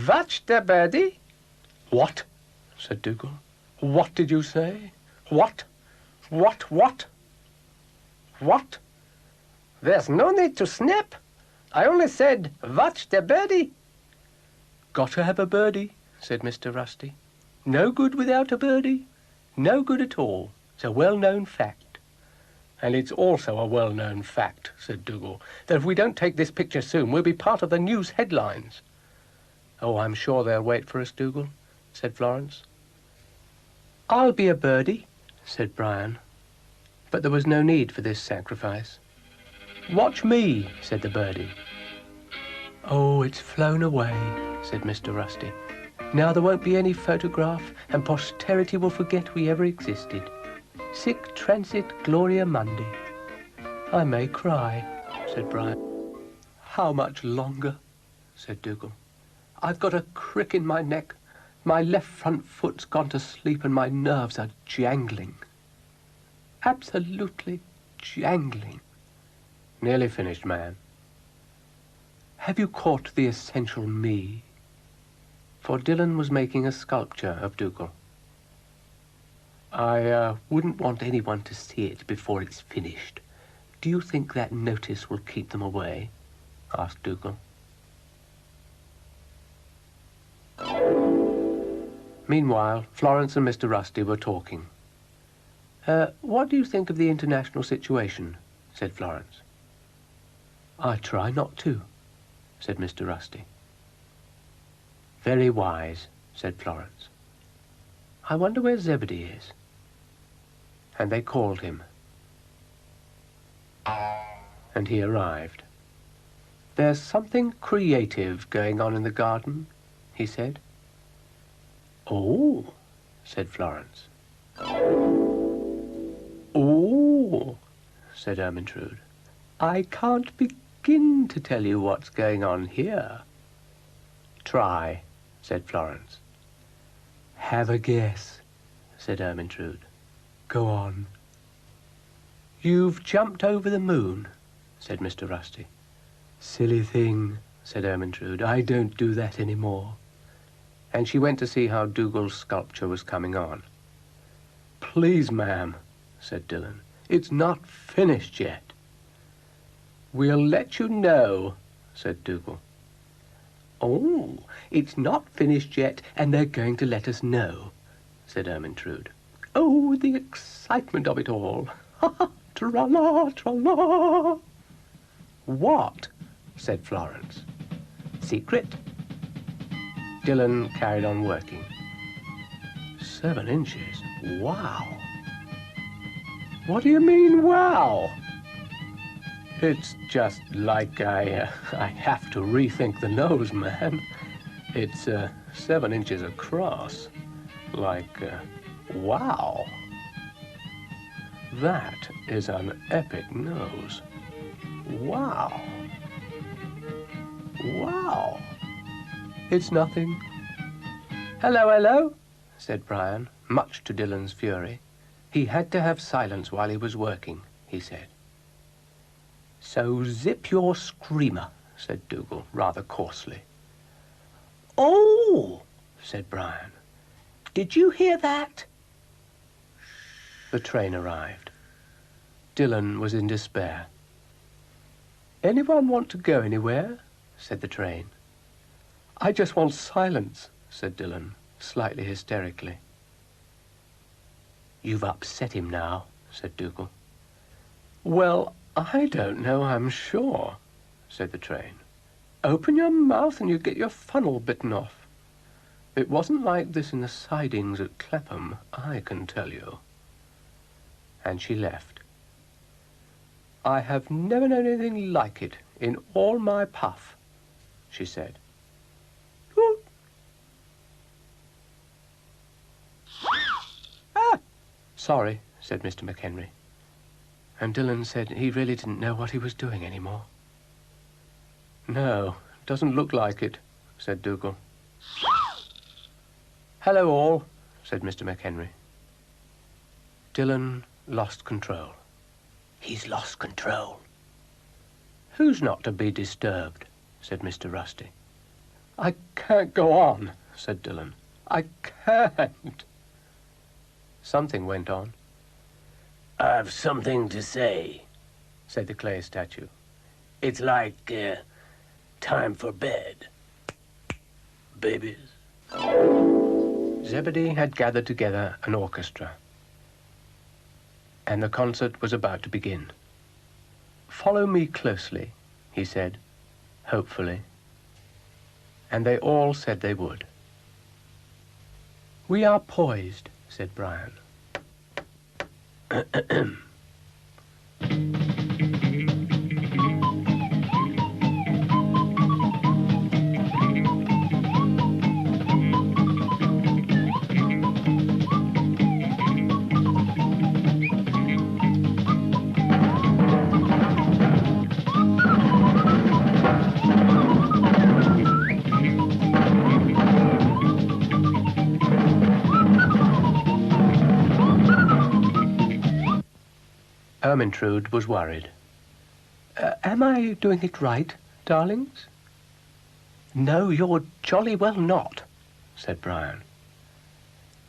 Watch the birdie? What? Said Dougal. What did you say? What? What? What? There's no need to snap. I only said, watch the birdie. Got to have a birdie, said Mr. Rusty. No good without a birdie. No good at all. It's a well-known fact. And it's also a well-known fact, said Dougal, that if we don't take this picture soon, we'll be part of the news headlines. Oh, I'm sure they'll wait for us, Dougal, said Florence. I'll be a birdie, said Brian. But there was no need for this sacrifice. Watch me, said the birdie. Oh, it's flown away, said Mr. Rusty. Now there won't be any photograph, and posterity will forget we ever existed. Sic transit gloria mundi. I may cry, said Brian. How much longer? Said Dougal. I've got a crick in my neck. My left front foot's gone to sleep and my nerves are jangling. Absolutely jangling. Nearly finished, man. Have you caught the essential me? For Dylan was making a sculpture of Dougal. I wouldn't want anyone to see it before it's finished. Do you think that notice will keep them away? Asked Dougal. Meanwhile, Florence and Mr. Rusty were talking. What do you think of the international situation? Said Florence. I try not to, said Mr. Rusty. Very wise, said Florence. I wonder where Zebedee is. And they called him. And he arrived. There's something creative going on in the garden, he said. Oh, said Florence. Oh, said Ermintrude. I can't begin to tell you what's going on here. Try, said Florence. Have a guess, said Ermintrude. Go on. You've jumped over the moon, said Mr. Rusty. Silly thing, said Ermintrude. I don't do that any more. And she went to see how Dougal's sculpture was coming on. Please, ma'am, said Dylan. It's not finished yet. We'll let you know, said Dougal. Oh, it's not finished yet, and they're going to let us know, said Ermintrude. Oh, the excitement of it all. Tra-la, tra-la. What? Said Florence. Secret. Dylan carried on working. 7 inches? Wow. What do you mean, wow? It's just like I have to rethink the nose, man. It's 7 inches across. Like, wow. That is an epic nose. Wow. Wow. It's nothing. Hello, hello, said Brian, much to Dylan's fury. He had to have silence while he was working, he said. So zip your screamer, said Dougal, rather coarsely. Oh, said Brian. Did you hear that? The train arrived. Dylan was in despair. Anyone want to go anywhere? Said the train. I just want silence, said Dylan, slightly hysterically. You've upset him now, said Dougal. Well, I don't know, I'm sure, said the train. Open your mouth and you get your funnel bitten off. It wasn't like this in the sidings at Clapham, I can tell you. And she left. I have never known anything like it in all my puff, she said. Ooh. Ah! Sorry, said Mr. McHenry. And Dylan said he really didn't know what he was doing anymore. No, doesn't look like it, said Dougal. Hello all, said Mr. McHenry. Dylan lost control. He's lost control. Who's not to be disturbed, said Mr. Rusty. I can't go on, said Dylan. I can't. Something went on. I've something to say, said the clay statue. It's like, time for bed. Babies. Zebedee had gathered together an orchestra, and the concert was about to begin. Follow me closely, he said, hopefully. And they all said they would. We are poised, said Brian. Ermintrude was worried. Am I doing it right, darlings? No, you're jolly well not, said Brian.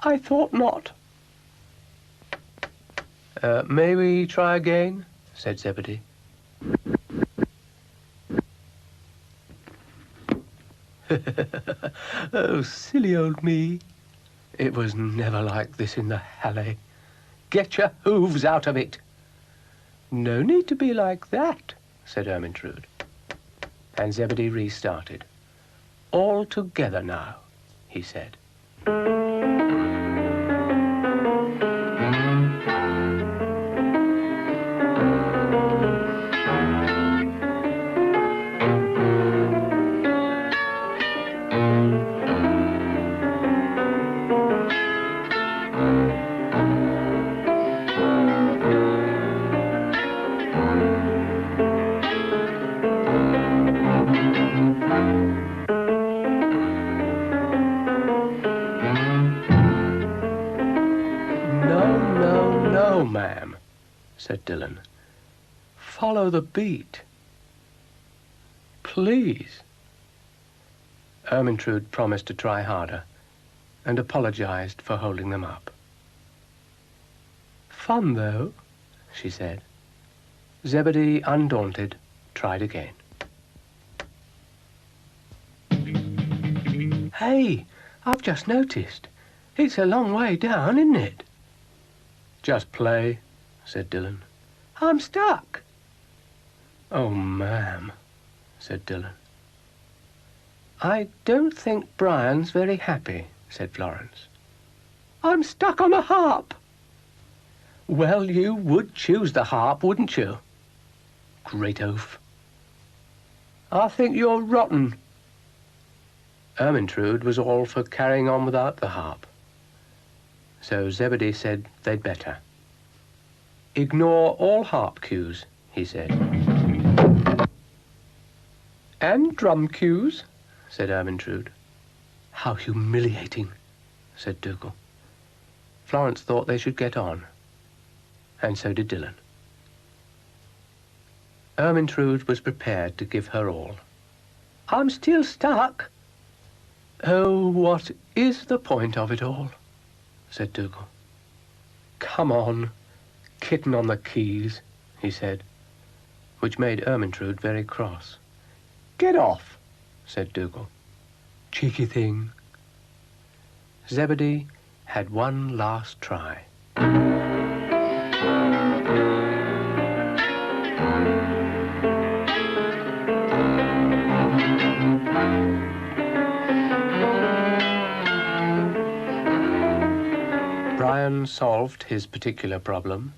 I thought not. May we try again? Said Zebedee. Oh, silly old me. It was never like this in the Halle. Get your hooves out of it. No need to be like that, said Ermintrude. And Zebedee restarted. All together now, he said. No, ma'am, said Dylan. Follow the beat. Please. Ermintrude promised to try harder and apologized for holding them up. Fun, though, she said. Zebedee, undaunted, tried again. Hey, I've just noticed. It's a long way down, isn't it? Just play, said Dylan. I'm stuck. Oh, ma'am, said Dylan. I don't think Brian's very happy, said Florence. I'm stuck on a harp. Well, you would choose the harp, wouldn't you? Great oaf. I think you're rotten. Ermintrude was all for carrying on without the harp. So Zebedee said they'd better. Ignore all harp cues, he said. And drum cues, said Ermintrude. How humiliating, said Dougal. Florence thought they should get on, and so did Dylan. Ermintrude was prepared to give her all. I'm still stuck. Oh, what is the point of it all? Said Dougal. Come on, kitten on the keys, he said, which made Ermintrude very cross. Get off, said Dougal. Cheeky thing. Zebedee had one last try. Brian solved his particular problem.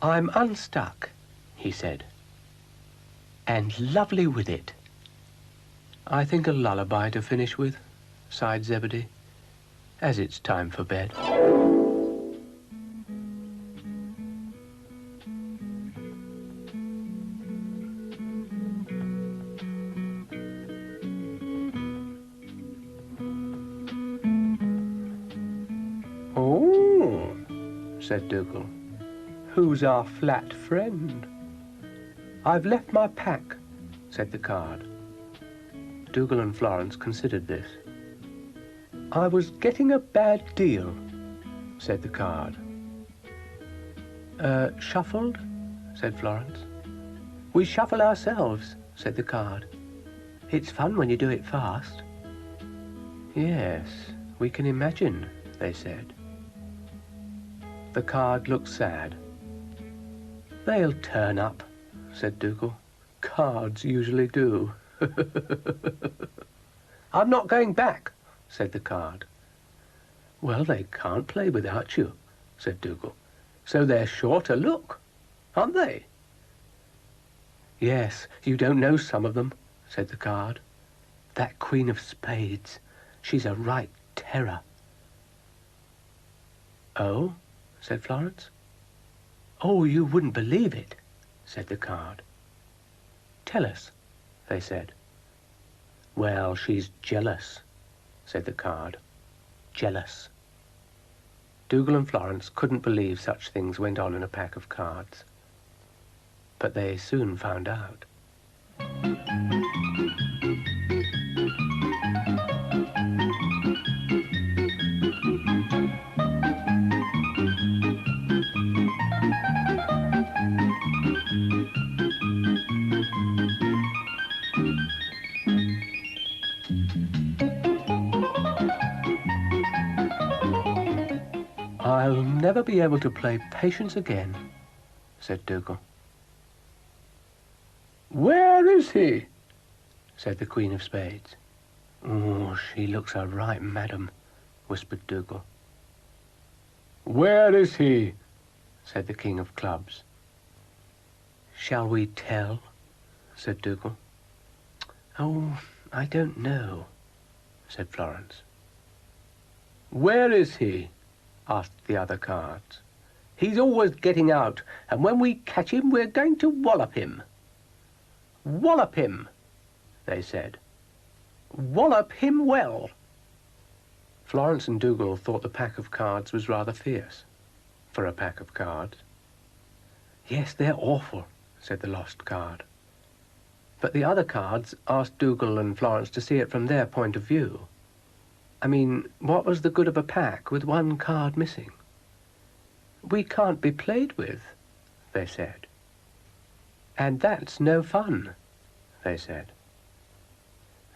I'm unstuck, he said. And lovely with it. I think a lullaby to finish with, sighed Zebedee, as it's time for bed. Oh, said Dougal. Who's our flat friend? I've left my pack, said the card. Dougal and Florence considered this. I was getting a bad deal, said the card. Shuffled, said Florence. We shuffle ourselves, said the card. It's fun when you do it fast. Yes, we can imagine, they said. The card looked sad. They'll turn up, said Dougal. Cards usually do. I'm not going back, said the card. Well, they can't play without you, said Dougal. So they're sure to look, aren't they? Yes, you don't know some of them, said the card. That Queen of Spades, she's a right terror. Oh, said Florence. Oh, you wouldn't believe it, said the card. Tell us, they said. Well, she's jealous, said the card. Jealous. Dougal and Florence couldn't believe such things went on in a pack of cards. But they soon found out. I'll never be able to play Patience again, said Dougal. Where is he? Said the Queen of Spades. Oh, she looks a right madam, whispered Dougal. Where is he? Said the King of Clubs. Shall we tell? Said Dougal. Oh, I don't know, said Florence. Where is he? Asked the other cards. He's always getting out, and when we catch him, we're going to wallop him. Wallop him, they said. Wallop him well. Florence and Dougal thought the pack of cards was rather fierce for a pack of cards. Yes, they're awful, said the lost card. But the other cards asked Dougal and Florence to see it from their point of view. I mean, what was the good of a pack with one card missing? We can't be played with, they said. And that's no fun, they said.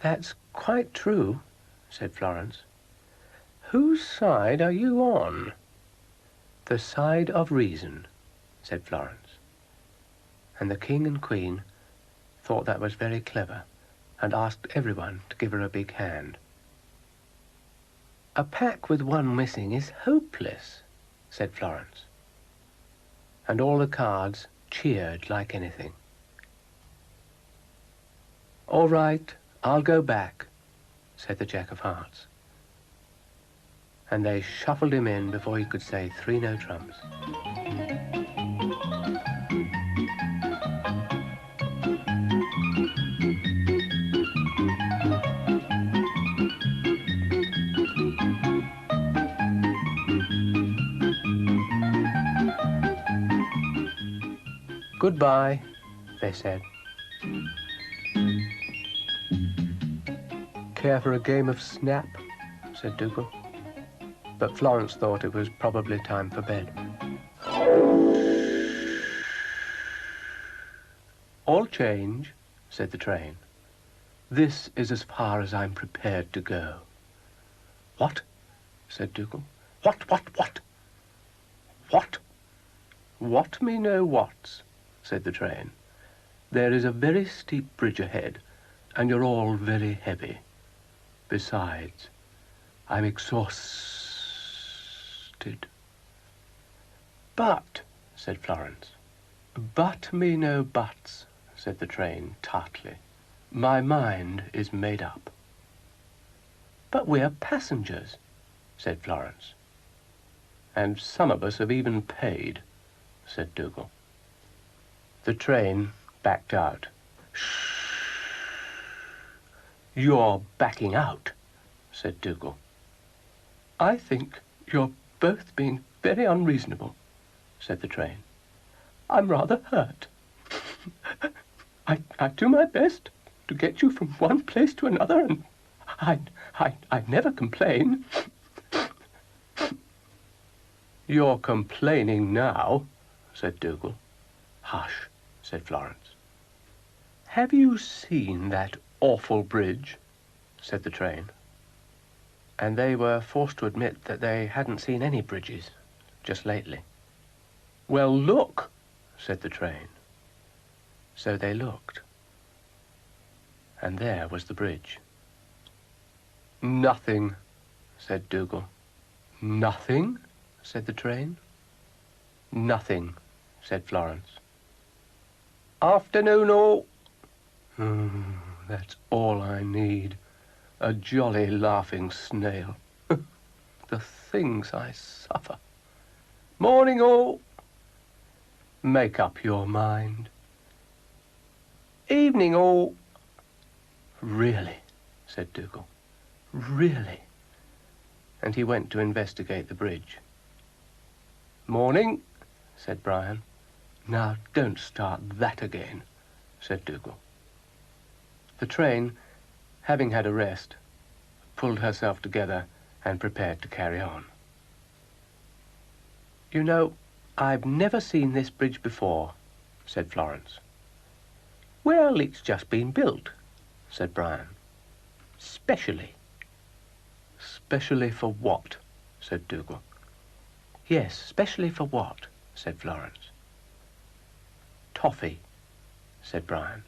That's quite true, said Florence. Whose side are you on? The side of reason, said Florence. And the King and Queen thought that was very clever and asked everyone to give her a big hand. A pack with one missing is hopeless, said Florence. And all the cards cheered like anything. All right, I'll go back, said the Jack of Hearts. And they shuffled him in before he could say 3 no trumps. Goodbye, they said. Care for a game of snap? Said Dougal. But Florence thought it was probably time for bed. All change, said the train. This is as far as I'm prepared to go. What? Said Dougal. What? What? What me no whats, said the train. There is a very steep bridge ahead, and you're all very heavy. Besides, I'm exhausted. But, said Florence. But me no buts, said the train tartly. My mind is made up. But we're passengers, said Florence. And some of us have even paid, said Dougal. The train backed out. Shh. You're backing out, said Dougal. I think you're both being very unreasonable, said the train. I'm rather hurt. I do my best to get you from one place to another, and I never complain. You're complaining now, said Dougal. Hush, said Florence. Have you seen that awful bridge? Said the train. And they were forced to admit that they hadn't seen any bridges just lately. Well, look, said the train. So they looked. And there was the bridge. Nothing, said Dougal. Nothing, said the train. Nothing, said Florence. Afternoon all. That's all I need. A jolly laughing snail. The things I suffer. Morning all. Make up your mind. Evening all. Really, said Dougal. Really. And he went to investigate the bridge. Morning, said Brian. Now don't start that again, said Dougal. The train, having had a rest, pulled herself together and prepared to carry on. You know, I've never seen this bridge before, said Florence. Well, it's just been built, said Brian. Specially. Specially for what? Said Dougal. Yes, specially for what? Said Florence. Toffee, said Brian.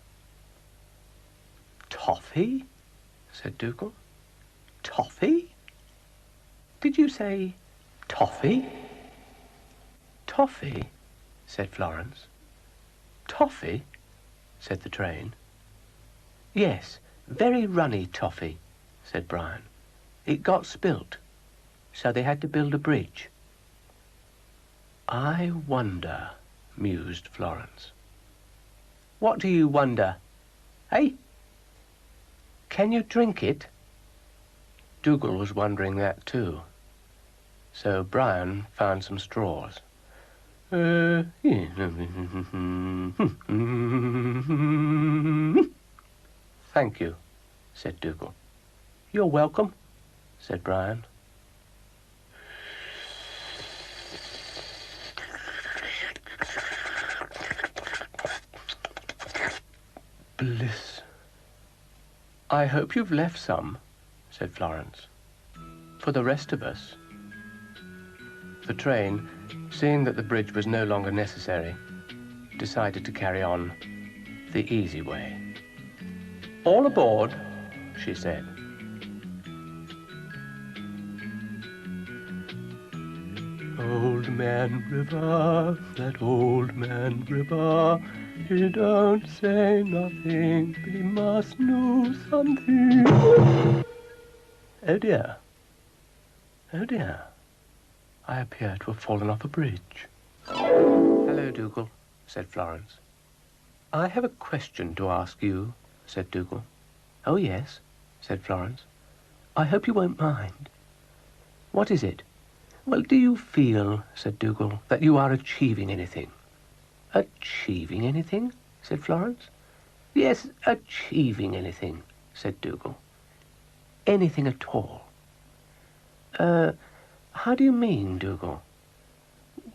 Toffee? Said Dougal. Toffee? Did you say toffee? Toffee, said Florence. Toffee, said the train. Yes, very runny toffee, said Brian. It got spilt, so they had to build a bridge. I wonder, mused Florence. What do you wonder? Eh? Can you drink it? Dougal was wondering that too. So Brian found some straws. Thank you, said Dougal. You're welcome, said Brian. Bliss. I hope you've left some, said Florence. For the rest of us. The train, seeing that the bridge was no longer necessary, decided to carry on the easy way. All aboard, she said. Old Man River, that old man river, he don't say nothing, we must know something. Oh dear. Oh dear. I appear to have fallen off a bridge. Hello, Dougal, said Florence. I have a question to ask you, said Dougal. Oh, yes, said Florence. I hope you won't mind. What is it? Well, do you feel, said Dougal, that you are achieving anything? Achieving anything? Said Florence. Yes, achieving anything, said Dougal. Anything at all. How do you mean, Dougal?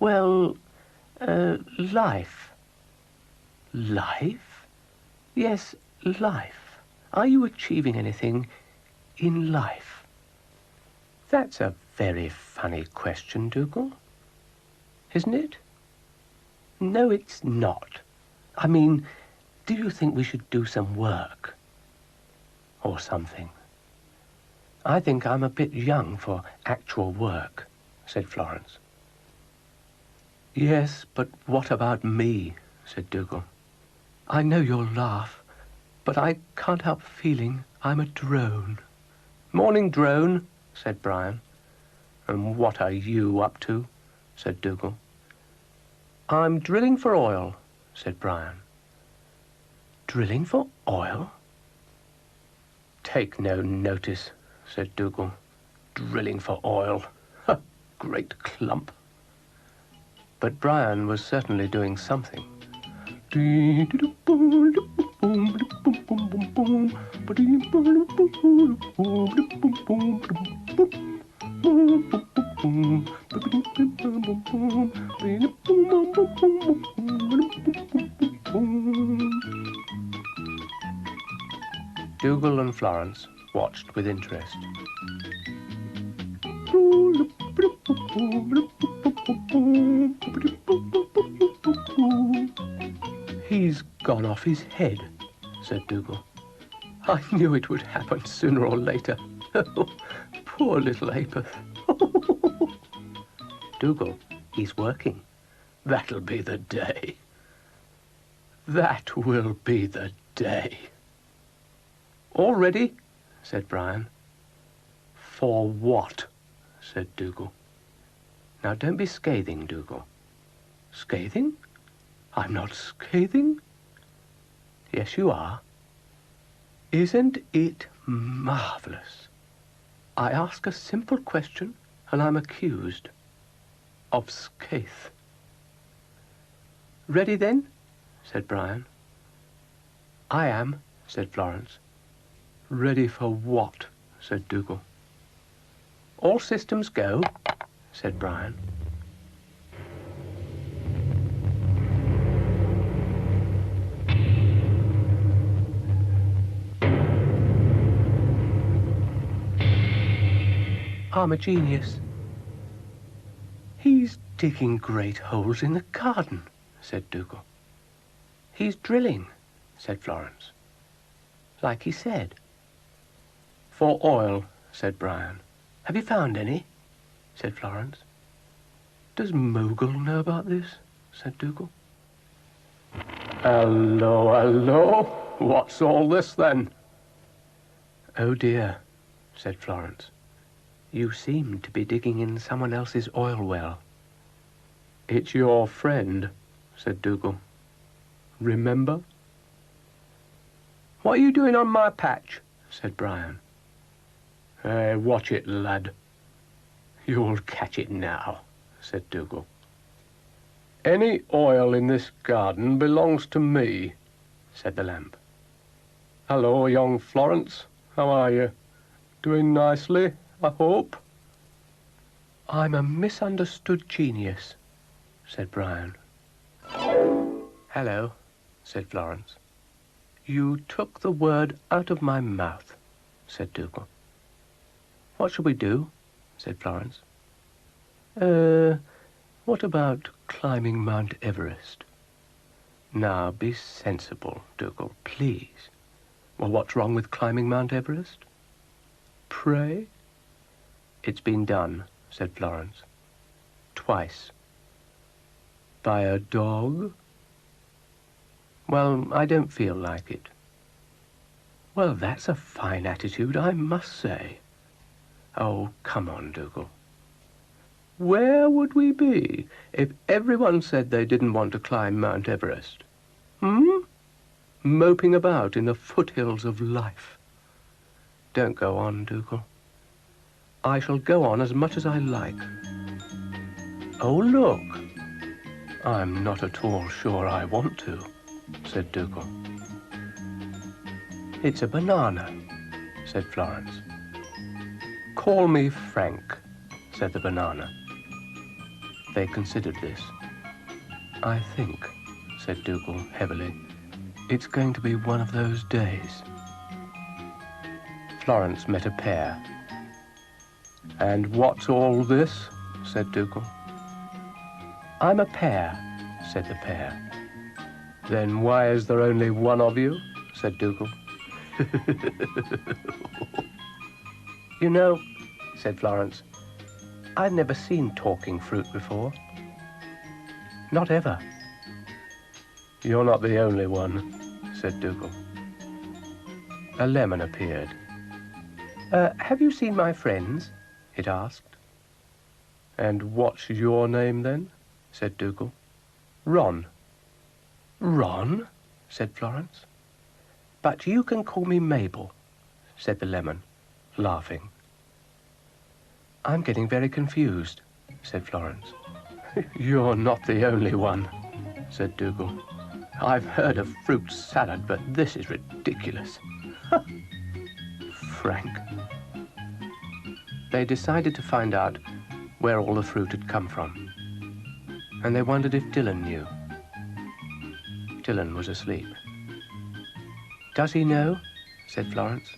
Well, life. Life? Yes, life. Are you achieving anything in life? That's a very funny question, Dougal. Isn't it? No, it's not. I mean, do you think we should do some work? Or something? I think I'm a bit young for actual work, said Florence. Yes, but what about me? Said Dougal. I know you'll laugh, but I can't help feeling I'm a drone. Morning, drone, said Brian. And what are you up to? Said Dougal. I'm drilling for oil, said Brian. Drilling for oil? Take no notice, said Dougal. Drilling for oil. Great clump. But Brian was certainly doing something. Dougal and Florence watched with interest. He's gone off his head, said Dougal. I knew it would happen sooner or later. Poor little Apeth. Dougal, he's working. That'll be the day. That will be the day. All ready, said Brian. For what? Said Dougal. Now don't be scathing, Dougal. Scathing? I'm not scathing. Yes, you are. Isn't it marvellous? I ask a simple question and I'm accused of scathe. Ready then? Said Brian. I am, said Florence. Ready for what? Said Dougal. All systems go, said Brian. I'm a genius. He's digging great holes in the garden, said Dougal. He's drilling, said Florence. Like he said. For oil, said Brian. Have you found any? Said Florence. Does Mogul know about this? Said Dougal. Hello, hello. What's all this then? Oh dear, said Florence. You seem to be digging in someone else's oil well. It's your friend, said Dougal. Remember? What are you doing on my patch? Said Brian. Watch it, lad. You'll catch it now, said Dougal. Any oil in this garden belongs to me, said the lamp. Hello, young Florence. How are you? Doing nicely, I hope? I'm a misunderstood genius, said Brian. Hello, said Florence. You took the word out of my mouth, said Dougal. What shall we do? Said Florence. What about climbing Mount Everest? Now, be sensible, Dougal, please. Well, what's wrong with climbing Mount Everest? Pray? It's been done, said Florence. Twice. By a dog? Well, I don't feel like it. Well, that's a fine attitude, I must say. Oh, come on, Dougal. Where would we be if everyone said they didn't want to climb Mount Everest? Moping about in the foothills of life. Don't go on, Dougal. I shall go on as much as I like. Oh, look. I'm not at all sure I want to, said Dougal. It's a banana, said Florence. Call me Frank, said the banana. They considered this. I think, said Dougal heavily, it's going to be one of those days. Florence met a pear. And what's all this? Said Dougal. I'm a pear, said the pear. Then why is there only one of you? Said Dougal. You know, said Florence, I've never seen talking fruit before. Not ever. You're not the only one, said Dougal. A lemon appeared. Have you seen my friends? It asked. And what's your name then? Said Dougal. Ron. Ron? Said Florence. But you can call me Mabel, said the lemon, laughing. I'm getting very confused, said Florence. You're not the only one, said Dougal. I've heard of fruit salad, but this is ridiculous. Frank. They decided to find out where all the fruit had come from, and they wondered if Dylan knew. Dylan was asleep. Does he know? Said Florence.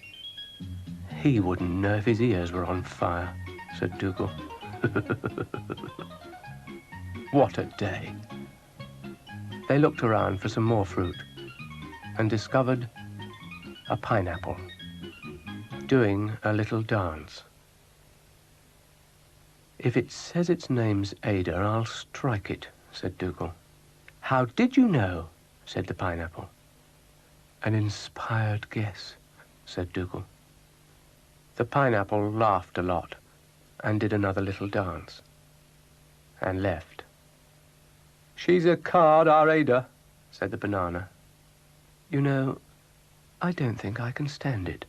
He wouldn't know if his ears were on fire, said Dougal. What a day. They looked around for some more fruit and discovered a pineapple doing a little dance. If it says its name's Ada, I'll strike it, said Dougal. How did you know? Said the pineapple. An inspired guess, said Dougal. The pineapple laughed a lot and did another little dance and left. She's a card, our Ada, said the banana. You know, I don't think I can stand it,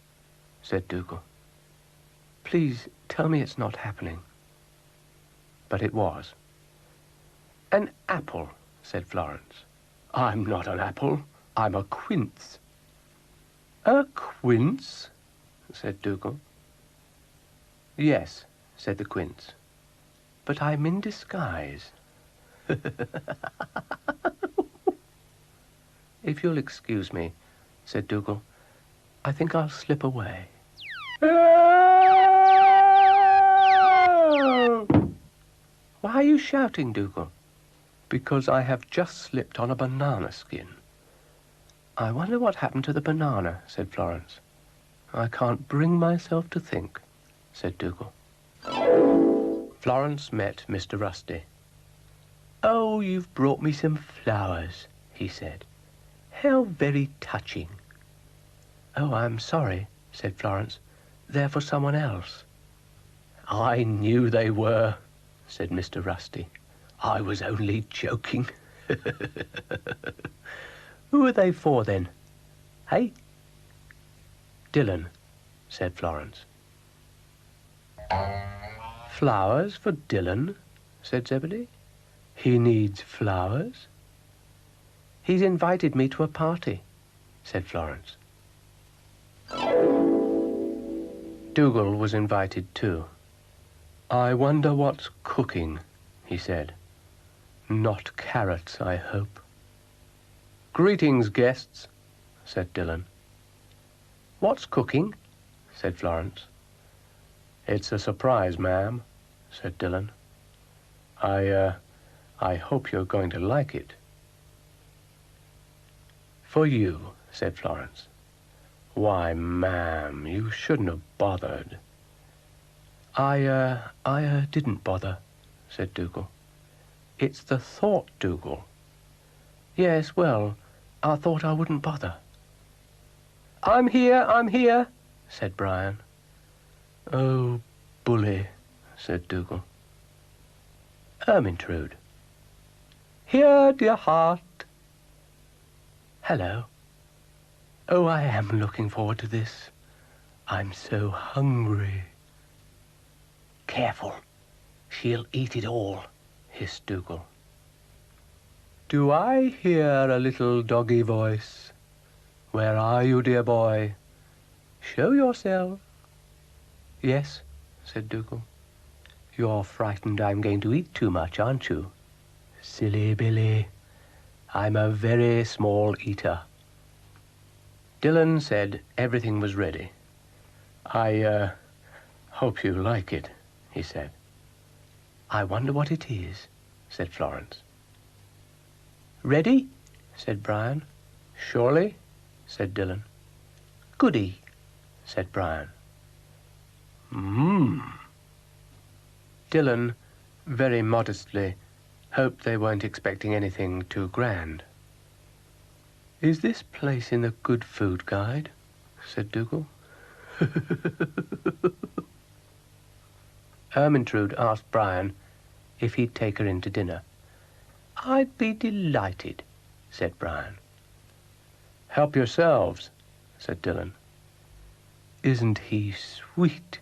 said Dougal. Please tell me it's not happening. But it was. An apple, said Florence. I'm not an apple. I'm a quince. A quince? Said Dougal. Yes, said the quince. But I'm in disguise. If you'll excuse me, said Dougal, I think I'll slip away. Why are you shouting, Dougal? Because I have just slipped on a banana skin. I wonder what happened to the banana, said Florence. I can't bring myself to think, said Dougal. Florence met Mr. Rusty. Oh, you've brought me some flowers, he said. How very touching. Oh, I'm sorry, said Florence. They're for someone else. I knew they were, said Mr. Rusty. I was only joking. Who are they for, then? Hey? Dylan, said Florence. Flowers for Dylan, said Zebedee. He needs flowers. He's invited me to a party, said Florence. Dougal was invited too. I wonder what's cooking, he said. Not carrots, I hope. Greetings, guests, said Dylan. What's cooking? Said Florence. It's a surprise, ma'am, said Dylan. I hope you're going to like it. For you, said Florence. Why, ma'am, you shouldn't have bothered. I didn't bother, said Dougal. It's the thought, Dougal. Yes, well, I thought I wouldn't bother. I'm here, said Brian. Oh, bully, said Dougal. Ermintrude. Here, dear heart. Hello. Oh, I am looking forward to this. I'm so hungry. Careful. She'll eat it all, hissed Dougal. Do I hear a little doggy voice? Where are you, dear boy? Show yourself. Yes, said Dougal. You're frightened I'm going to eat too much, aren't you? Silly Billy. I'm a very small eater. Dylan said everything was ready. I hope you like it, he said. I wonder what it is, said Florence. Ready? Said Brian. Surely, said Dylan. Goody, said Brian. Dylan, very modestly, hoped they weren't expecting anything too grand. Is this place in the Good Food Guide? Said Dougal. Ermintrude asked Brian if he'd take her in to dinner. I'd be delighted, said Brian. Help yourselves, said Dylan. Isn't he sweet?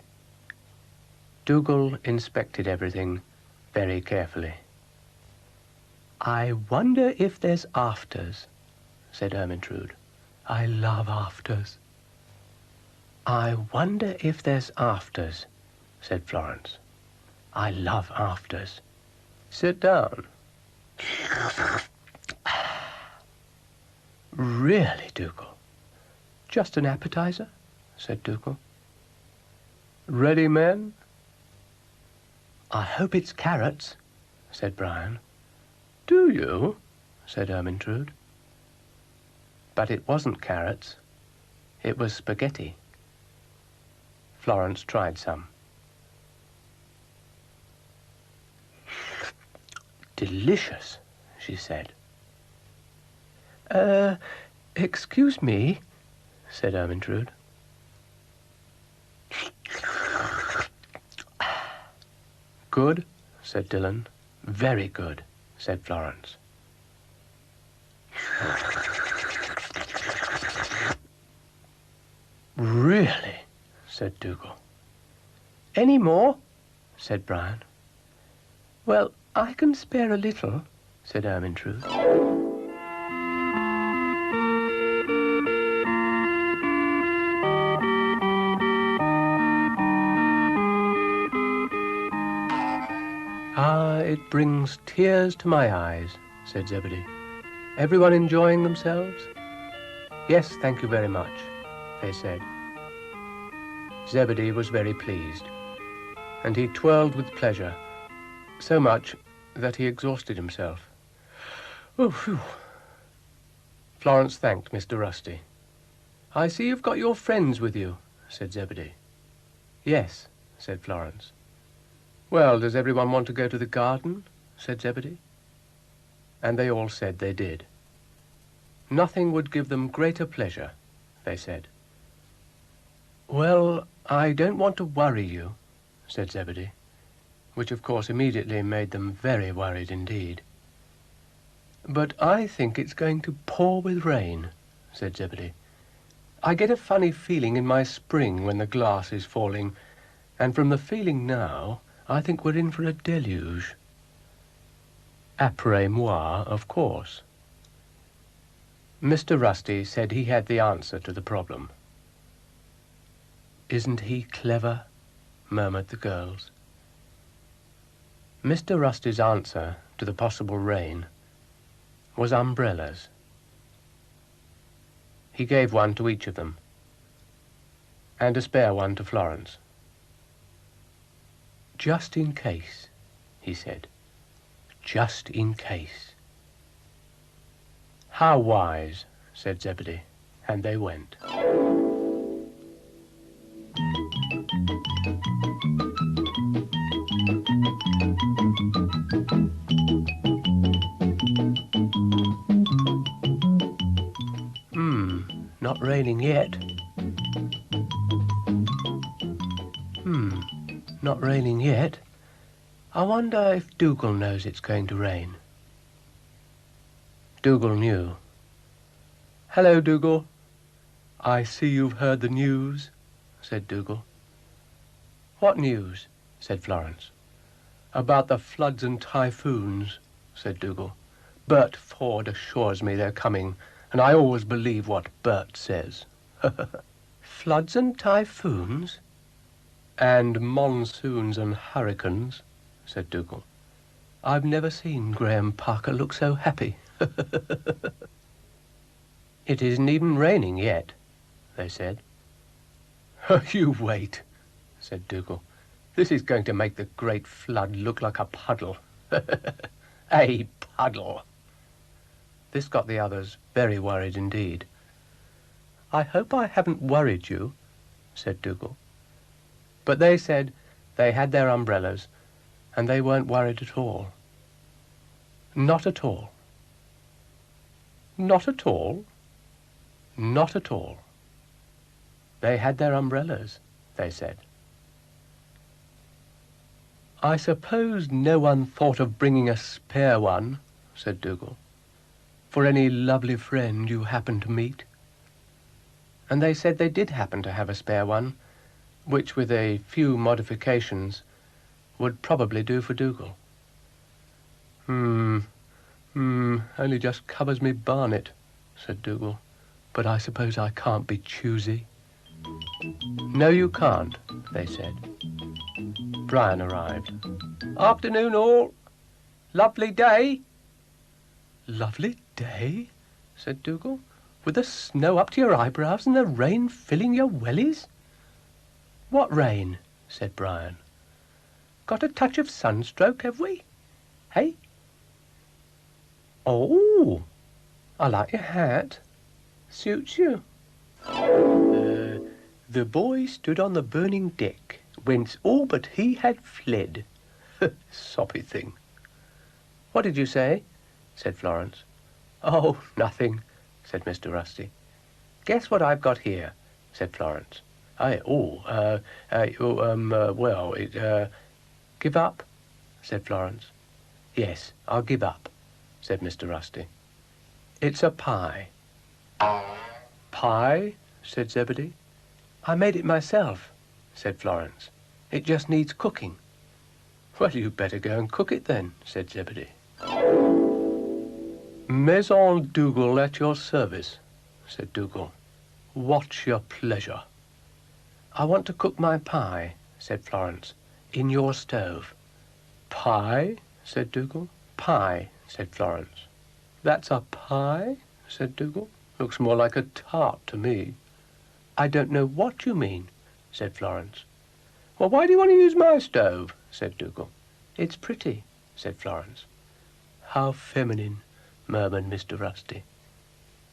Dougal inspected everything very carefully. I wonder if there's afters, said Ermintrude. I love afters. I wonder if there's afters, said Florence. I love afters. Sit down. Really, Dougal? Just an appetizer, said Dougal. Ready, men? I hope it's carrots, said Brian. Do you? Said Ermintrude. But it wasn't carrots. It was spaghetti. Florence tried some. Delicious, she said. Excuse me, said Ermintrude. Good, said Dylan. Very good, said Florence. Really, said Dougal. Any more? Said Brian. Well, I can spare a little, said Ermintrude. Ah, it brings tears to my eyes, said Zebedee. Everyone enjoying themselves? Yes, thank you very much, they said. Zebedee was very pleased, and he twirled with pleasure, so much that he exhausted himself. Oh, phew. Florence thanked Mr. Rusty. I see you've got your friends with you, said Zebedee. Yes, said Florence. Well, does everyone want to go to the garden? Said Zebedee. And they all said they did. Nothing would give them greater pleasure, they said. Well, I don't want to worry you, said Zebedee, which of course immediately made them very worried indeed. But I think it's going to pour with rain, said Zebedee. I get a funny feeling in my spring when the glass is falling, and from the feeling now, I think we're in for a deluge. Après-moi, of course. Mr. Rusty said he had the answer to the problem. Isn't he clever? Murmured the girls. Mr. Rusty's answer to the possible rain was umbrellas. He gave one to each of them, and a spare one to Florence. Just in case, he said. Just in case. How wise, said Zebedee, and they went. Not raining yet. Not raining yet. I wonder if Dougal knows it's going to rain. Dougal knew. Hello, Dougal. I see you've heard the news, said Dougal. What news? Said Florence. About the floods and typhoons, said Dougal. Bert Ford assures me they're coming, and I always believe what Bert says. Floods and typhoons? And monsoons and hurricanes, said Dougal. I've never seen Graham Parker look so happy. It isn't even raining yet, they said. You wait, said Dougal. This is going to make the great flood look like a puddle. A puddle. This got the others very worried indeed. I hope I haven't worried you, said Dougal. But they said they had their umbrellas, and they weren't worried at all. Not at all. Not at all. Not at all. They had their umbrellas, they said. I suppose no one thought of bringing a spare one, said Dougal, for any lovely friend you happened to meet. And they said they did happen to have a spare one, which with a few modifications would probably do for Dougal. Only just covers me barnet, said Dougal, but I suppose I can't be choosy. No, you can't, they said. Brian arrived. Afternoon, all. Lovely day. Lovely day, said Dougal, with the snow up to your eyebrows and the rain filling your wellies. What rain? Said Brian. Got a touch of sunstroke, have we? Hey? Oh, I like your hat. Suits you. The boy stood on the burning deck, whence all but he had fled. Soppy thing. What did you say? Said Florence. Oh, nothing, said Mr. Rusty. Guess what I've got here, said Florence. Give up, said Florence. Yes, I'll give up, said Mr. Rusty. It's a pie. Pie, said Zebedee. I made it myself, said Florence. It just needs cooking. Well, you'd better go and cook it then, said Zebedee. Maison Dougal at your service, said Dougal. What's your pleasure? I want to cook my pie, said Florence, in your stove. Pie, said Dougal. Pie, said Florence. That's a pie, said Dougal. Looks more like a tart to me. I don't know what you mean, said Florence. Well, why do you want to use my stove, said Dougal. It's pretty, said Florence. How feminine, murmured Mr. Rusty.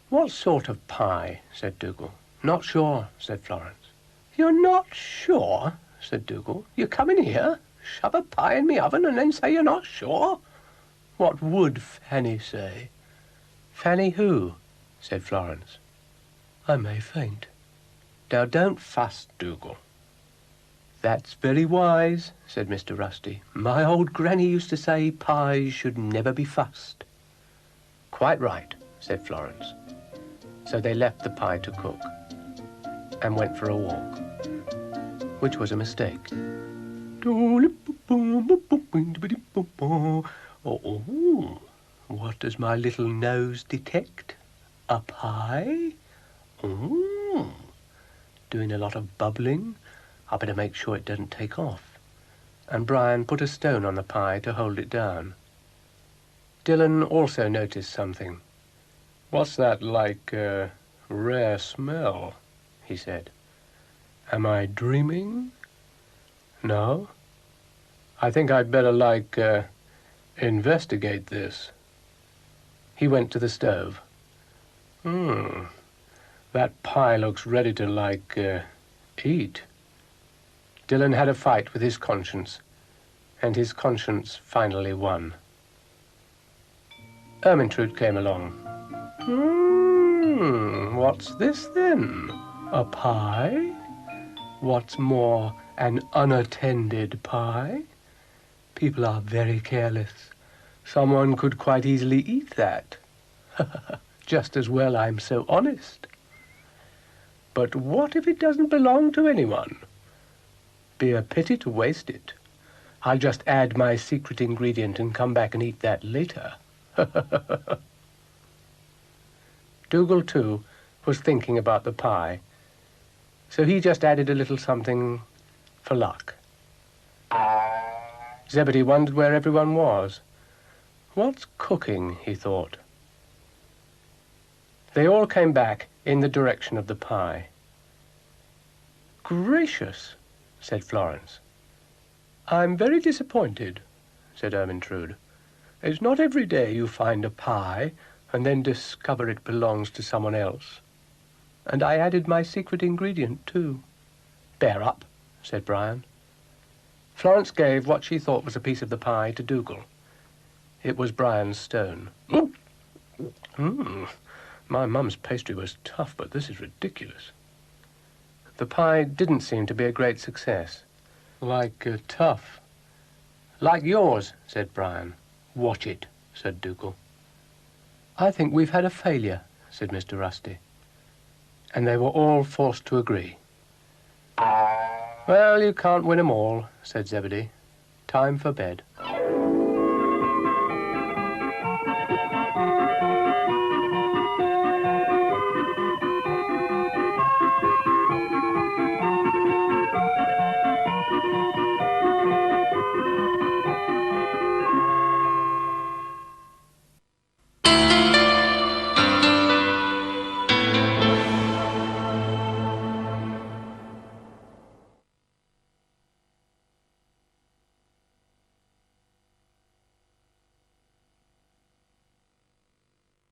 What sort of pie, said Dougal. Not sure, said Florence. You're not sure, said Dougal. You come in here, shove a pie in me oven, and then say you're not sure? What would Fanny say? Fanny who? Said Florence. I may faint. Now don't fuss, Dougal. That's very wise, said Mr. Rusty. My old granny used to say pies should never be fussed. Quite right, said Florence. So they left the pie to cook and went for a walk, which was a mistake. Oh, what does my little nose detect? A pie? Oh, doing a lot of bubbling. I better make sure it doesn't take off. And Brian put a stone on the pie to hold it down. Dylan also noticed something. What's that like, rare smell? He said. Am I dreaming? No? I think I'd better, investigate this. He went to the stove. That pie looks ready to, eat. Dylan had a fight with his conscience, and his conscience finally won. Ermintrude came along. What's this then? A pie? What's more, an unattended pie? People are very careless. Someone could quite easily eat that. Just as well I'm so honest. But what if it doesn't belong to anyone? Be a pity to waste it. I'll just add my secret ingredient and come back and eat that later. Dougal, too, was thinking about the pie, so he just added a little something for luck. Zebedee wondered where everyone was. What's cooking, he thought. They all came back in the direction of the pie. Gracious, said Florence. I'm very disappointed, said Ermintrude. It's not every day you find a pie and then discover it belongs to someone else. And I added my secret ingredient, too. Bear up, said Brian. Florence gave what she thought was a piece of the pie to Dougal. It was Brian's stone. My mum's pastry was tough, but this is ridiculous. The pie didn't seem to be a great success. Like tough. Like yours, said Brian. Watch it, said Dougal. I think we've had a failure, said Mr. Rusty. And they were all forced to agree. Well, you can't win 'em all, said Zebedee. Time for bed.